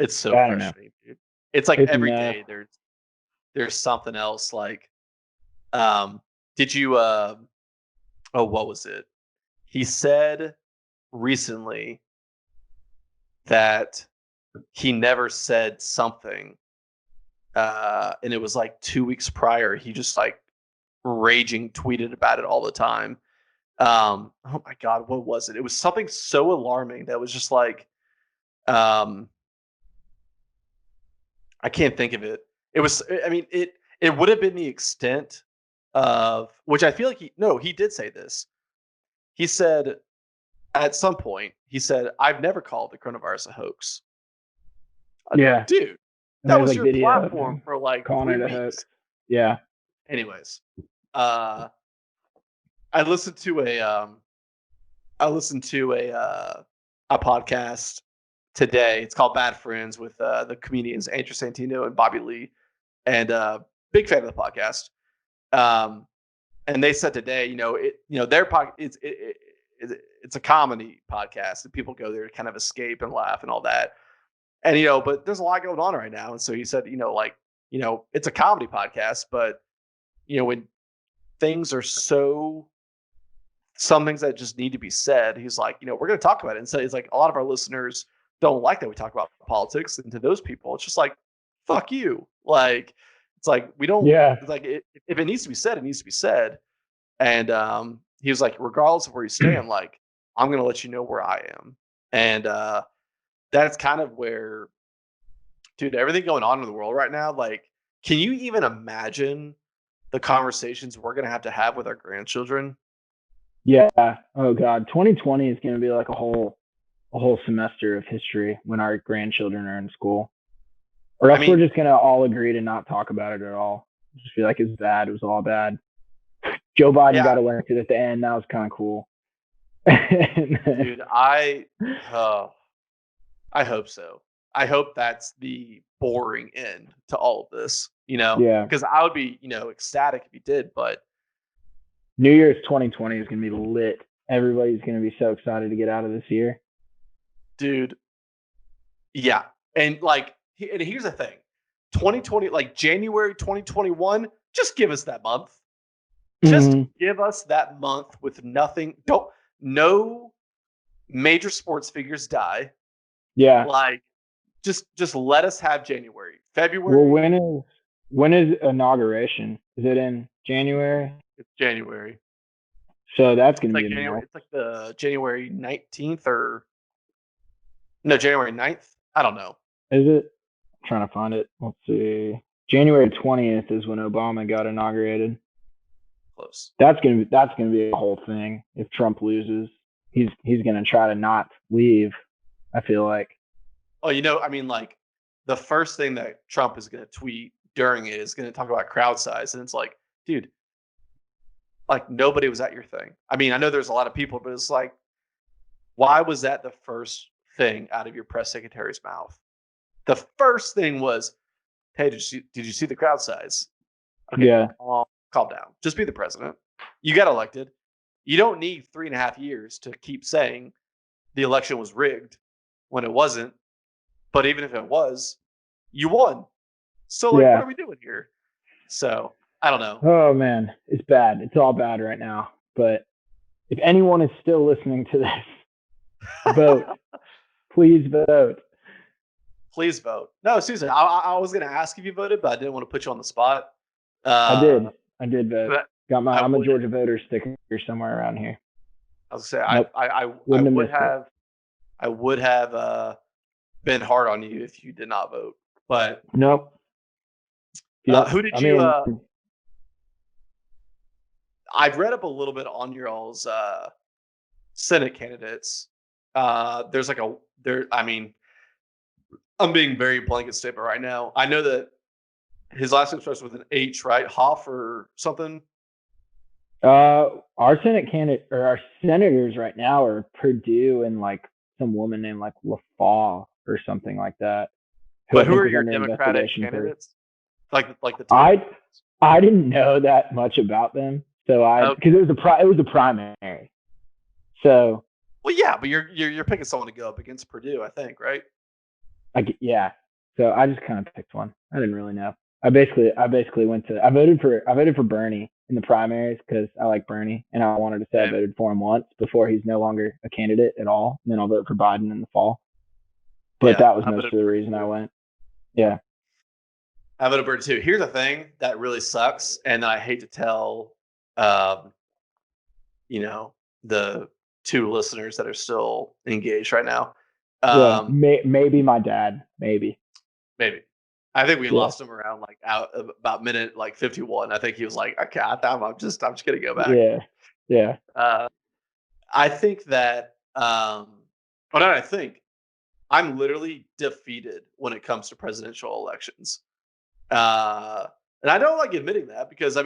it's so I don't know. frustrating, dude. It's like It's a every mess. day there's something else. Like, did you oh, what was it? He said recently that he never said something, and it was like 2 weeks prior. He just like raging tweeted about it all the time. Oh my god, what was it? It was something so alarming that was just like, um, I can't think of it. It was. I mean, it would have been the extent of which I feel like he did say this. He said at some point he said, "I've never called the coronavirus a hoax." Yeah. Dude, And that there's was like your video of platform him for like calling three it a hoax. weeks. Yeah. Anyways, uh, I listened to a podcast today. It's called Bad Friends with the comedians Andrew Santino and Bobby Lee, and big fan of the podcast. Um, and they said today, their podcast, it's a comedy podcast, and people go there to kind of escape and laugh and all that. And but there's a lot going on right now, and so he said, it's a comedy podcast, but when things are some things that just need to be said, he's like, we're going to talk about it. And so he's like, a lot of our listeners don't like that we talk about politics, and to those people, it's just like, fuck you. Like, it's like, we don't, like, if it needs to be said, it needs to be said. And he was like, regardless of where you stand, like, I'm going to let you know where I am. And that's kind of where, dude, everything going on in the world right now, like, can you even imagine the conversations we're going to have with our grandchildren? Yeah. Oh God. 2020 is going to be like a whole semester of history when our grandchildren are in school. Or else we're just going to all agree to not talk about it at all. Just be like, it's bad. It was all bad. Joe Biden got elected at the end. That was kind of cool. Dude, I hope so. I hope that's the boring end to all of this, Yeah. Because I would be, ecstatic if he did, but New Year's 2020 is going to be lit. Everybody's going to be so excited to get out of this year. Dude. Yeah. And like, and here's the thing. 2020, like January 2021, just give us that month. Just give us that month with nothing. No major sports figures die. Yeah. Like, just let us have January. February. Well, when is inauguration? Is it in January? It's January. So that's going to be January. It's like the January 19th or no, January 9th. I don't know. Is it? I'm trying to find it. Let's see. January 20th is when Obama got inaugurated. Close. That's gonna be a whole thing. If Trump loses, he's gonna try to not leave. I feel like. Oh, like the first thing that Trump is gonna tweet during it is gonna talk about crowd size, and it's like, dude, like nobody was at your thing. I mean, I know there's a lot of people, but it's like, why was that the first thing out of your press secretary's mouth? The first thing was, hey, did you see the crowd size? Okay, yeah. Calm down. Just be the president. You got elected. You don't need 3.5 years to keep saying the election was rigged when it wasn't. But even if it was, you won. So, what are we doing here? So, I don't know. Oh, man. It's bad. It's all bad right now. But if anyone is still listening to this, vote. Please vote. Please vote. No, Susan, I was going to ask if you voted, but I didn't want to put you on the spot. I did vote. I'm a Georgia voter sticker somewhere around here. I was going to say, nope. I would have been hard on you if you did not vote, but nope. Who did you? I've read up a little bit on your all's Senate candidates. There's like I'm being very blanket statement right now. I know that his last name starts with an H, right? Hoff or something. Our Senate candidate or our senators right now are Perdue and like some woman named like LaFaw or something like that. But who are your Democratic candidates? Like the I didn't know that much about them, so because it was a primary. So. Well, yeah, but you're picking someone to go up against Perdue, I think, right? Yeah. So I just kind of picked one. I didn't really know. I basically I voted for Bernie in the primaries because I like Bernie and I wanted to say I voted for him once before he's no longer a candidate at all. And then I'll vote for Biden in the fall. But that was most of the reason I went. Yeah. I voted for Bernie too. Here's the thing that really sucks, and I hate to tell, the two listeners that are still engaged right now. Maybe my dad. Maybe. I think we lost him around about minute 51. I think he was like, okay, I'm just gonna go back. Yeah. I think that I'm literally defeated when it comes to presidential elections. And I don't like admitting that because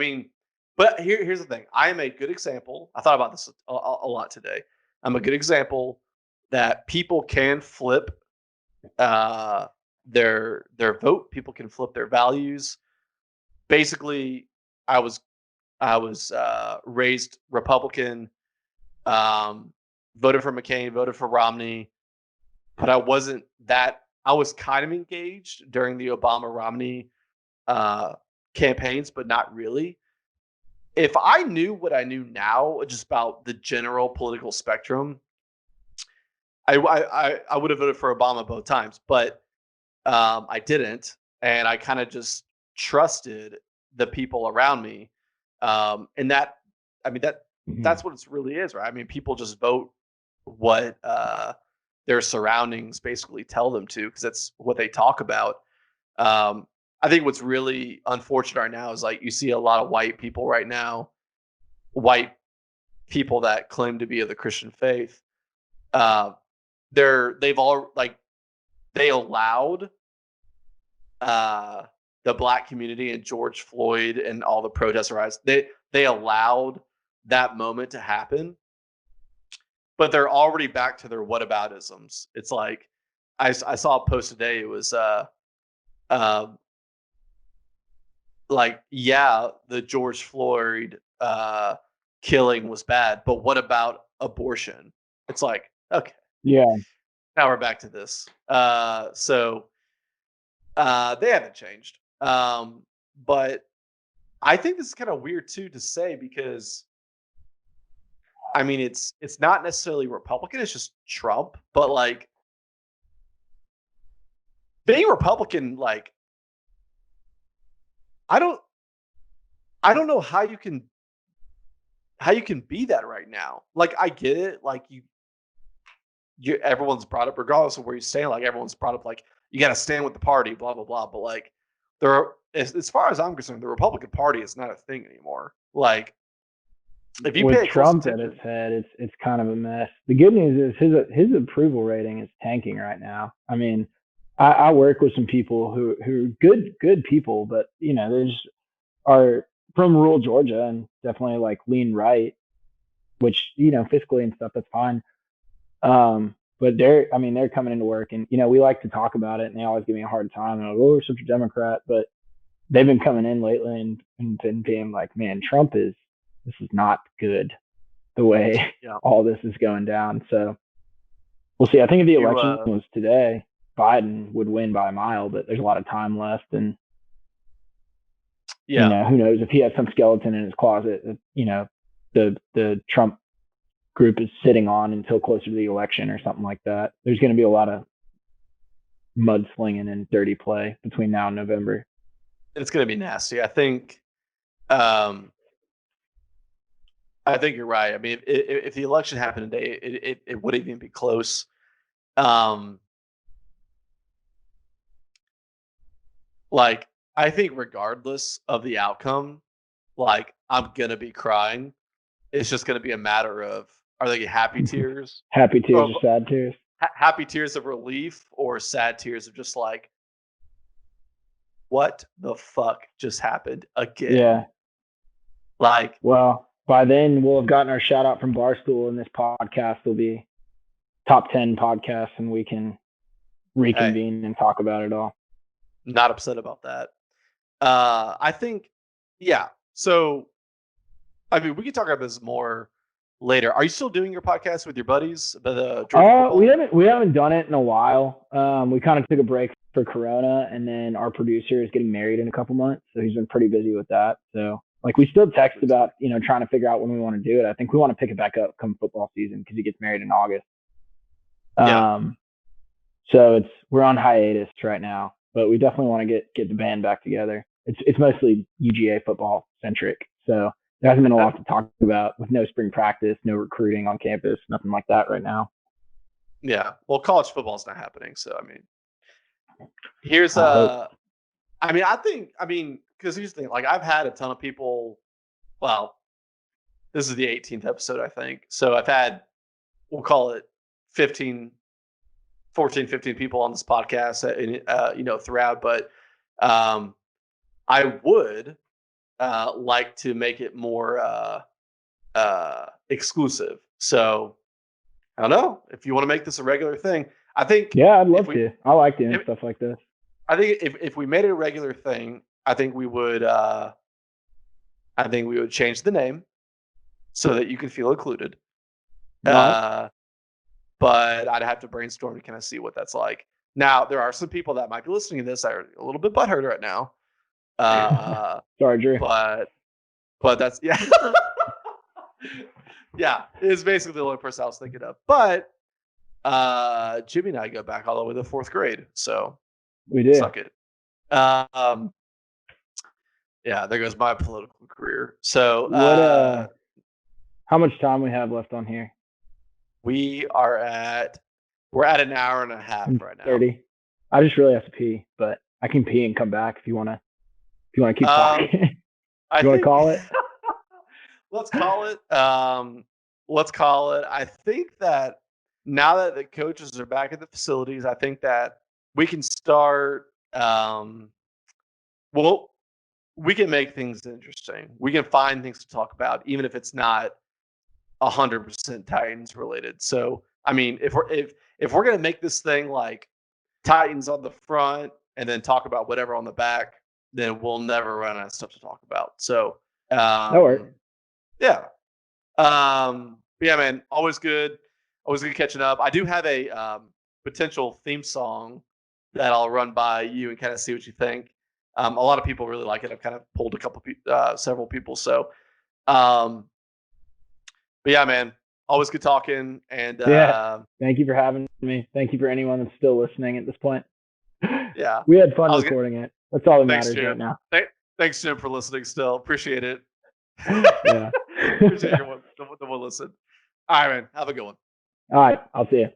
but here's the thing. I am a good example. I thought about this a lot today. I'm a good example that people can flip their vote. People can flip their values. Basically, I was I was raised Republican, voted for McCain, voted for Romney, but I wasn't that. I was kind of engaged during the Obama Romney campaigns, but not really. If I knew what I knew now, just about the general political spectrum, I would have voted for Obama both times, but I didn't, and I kind of just trusted the people around me, and that, I mean that's what it really is, right? I mean, people just vote what their surroundings basically tell them to, because that's what they talk about. Um, I think what's really unfortunate right now is like you see a lot of white people right now, white people that claim to be of the Christian faith. Uh, they've all like they allowed the black community and George Floyd and all the protest riots. They allowed that moment to happen, but they're already back to their whataboutisms. It's like I saw a post today. It was uh, like, yeah, the George Floyd killing was bad, but what about abortion? It's like, okay, Yeah. now we're back to this. So they haven't changed. But I think this is kind of weird too to say, because I mean it's not necessarily Republican, it's just Trump, but like being Republican, like I don't I don't know how you can be that right now. Like I get it, like you everyone's brought up, regardless of where you stand, like everyone's brought up like you got to stand with the party, blah blah blah. But like there are, as far as I'm concerned, the Republican Party is not a thing anymore. Like if you With pay close Trump at attention, its head, it's kind of a mess. The good news is his approval rating is tanking right now. I mean, I work with some people who are good people, but you know they just are from rural Georgia and definitely like lean right, which you know fiscally and stuff that's fine. But they're coming into work, and you know we like to talk about it, and they always give me a hard time. And I'm like, oh, we're such a Democrat, but they've been coming in lately and been being like, man, this is not good the way yeah, all this is going down. So we'll see. I think if the you election was today, Biden would win by a mile, but there's a lot of time left, and you yeah, know who knows if he has some skeleton in his closet that you know the Trump group is sitting on until closer to the election or something like that. There's going to be a lot of mudslinging and dirty play between now and November. it's gonna be nasty. Um, I think you're right. I mean, if the election happened today, it wouldn't even be close. Um, like I think regardless of the outcome, like I'm gonna be crying. It's just gonna be a matter of, are they happy tears, Happy tears or or sad tears? happy tears of relief, or sad tears of just like, what the fuck just happened again? Yeah. Like, Well, by then we'll have gotten our shout out from Barstool, and this podcast will be top 10 podcasts, and we can hey, reconvene and talk about it all. not upset about that. I think, yeah. So, I mean, we can talk about this more later. Are you still doing your podcast with your buddies about the Georgia We football? haven't done it in a while. We kind of took a break for Corona, and then our producer is getting married in a couple months, so he's been pretty busy with that. So like we still text about trying to figure out when we want to do it. I think we want to pick it back up come football season because he gets married in August. Yeah. So we're on hiatus right now, but we definitely want to get the band back together. It's mostly UGA football centric, so there hasn't been a lot to talk about with no spring practice, no recruiting on campus, nothing like that right now. Yeah. Well, college football is not happening. So, I mean, here's I hope. because here's the thing. Like, I've had a ton of people. Well, this is the 18th episode, I think. So I've had, we'll call it 15, 14, 15 people on this podcast, throughout. But I would like to make it more exclusive. So I don't know if you want to make this a regular thing. I think, Yeah, I'd love to. I like doing stuff like this. I think if we made it a regular thing, I think we would I think we would change the name so that you can feel included. Nice. But I'd have to brainstorm to kind of see what that's like. Now, there are some people that might be listening to this that are a little bit butthurt right now. Sorry, Drew. But that's yeah. Yeah, it's basically the only person I was thinking of. But Jimmy and I go back all the way to 4th grade, so We do. suck it. Yeah, there goes my political career. So how much time we have left on here? we're at an hour and a half right now. 30. I just really have to pee, but I can pee and come back if you want to keep talking. You want to call it? Let's call it. Let's call it. I think that now that the coaches are back at the facilities, I think that we can start. Well, we can make things interesting. We can find things to talk about, even if it's not 100% Titans related. So, I mean, if we're gonna make this thing like Titans on the front and then talk about whatever on the back, then we'll never run out of stuff to talk about. So, That works. Yeah. Yeah, man. Always good catching up. I do have a potential theme song that I'll run by you and kind of see what you think. A lot of people really like it. I've kind of pulled several people. So, but yeah, man. Always good talking. And thank you for having me. Thank you for anyone that's still listening at this point. Yeah, we had fun recording it. That's all that matters Jim. right now. Thanks, Jim, for listening. Still appreciate it. Yeah. Appreciate the one listen. All right, man. Have a good one. All right. I'll see you.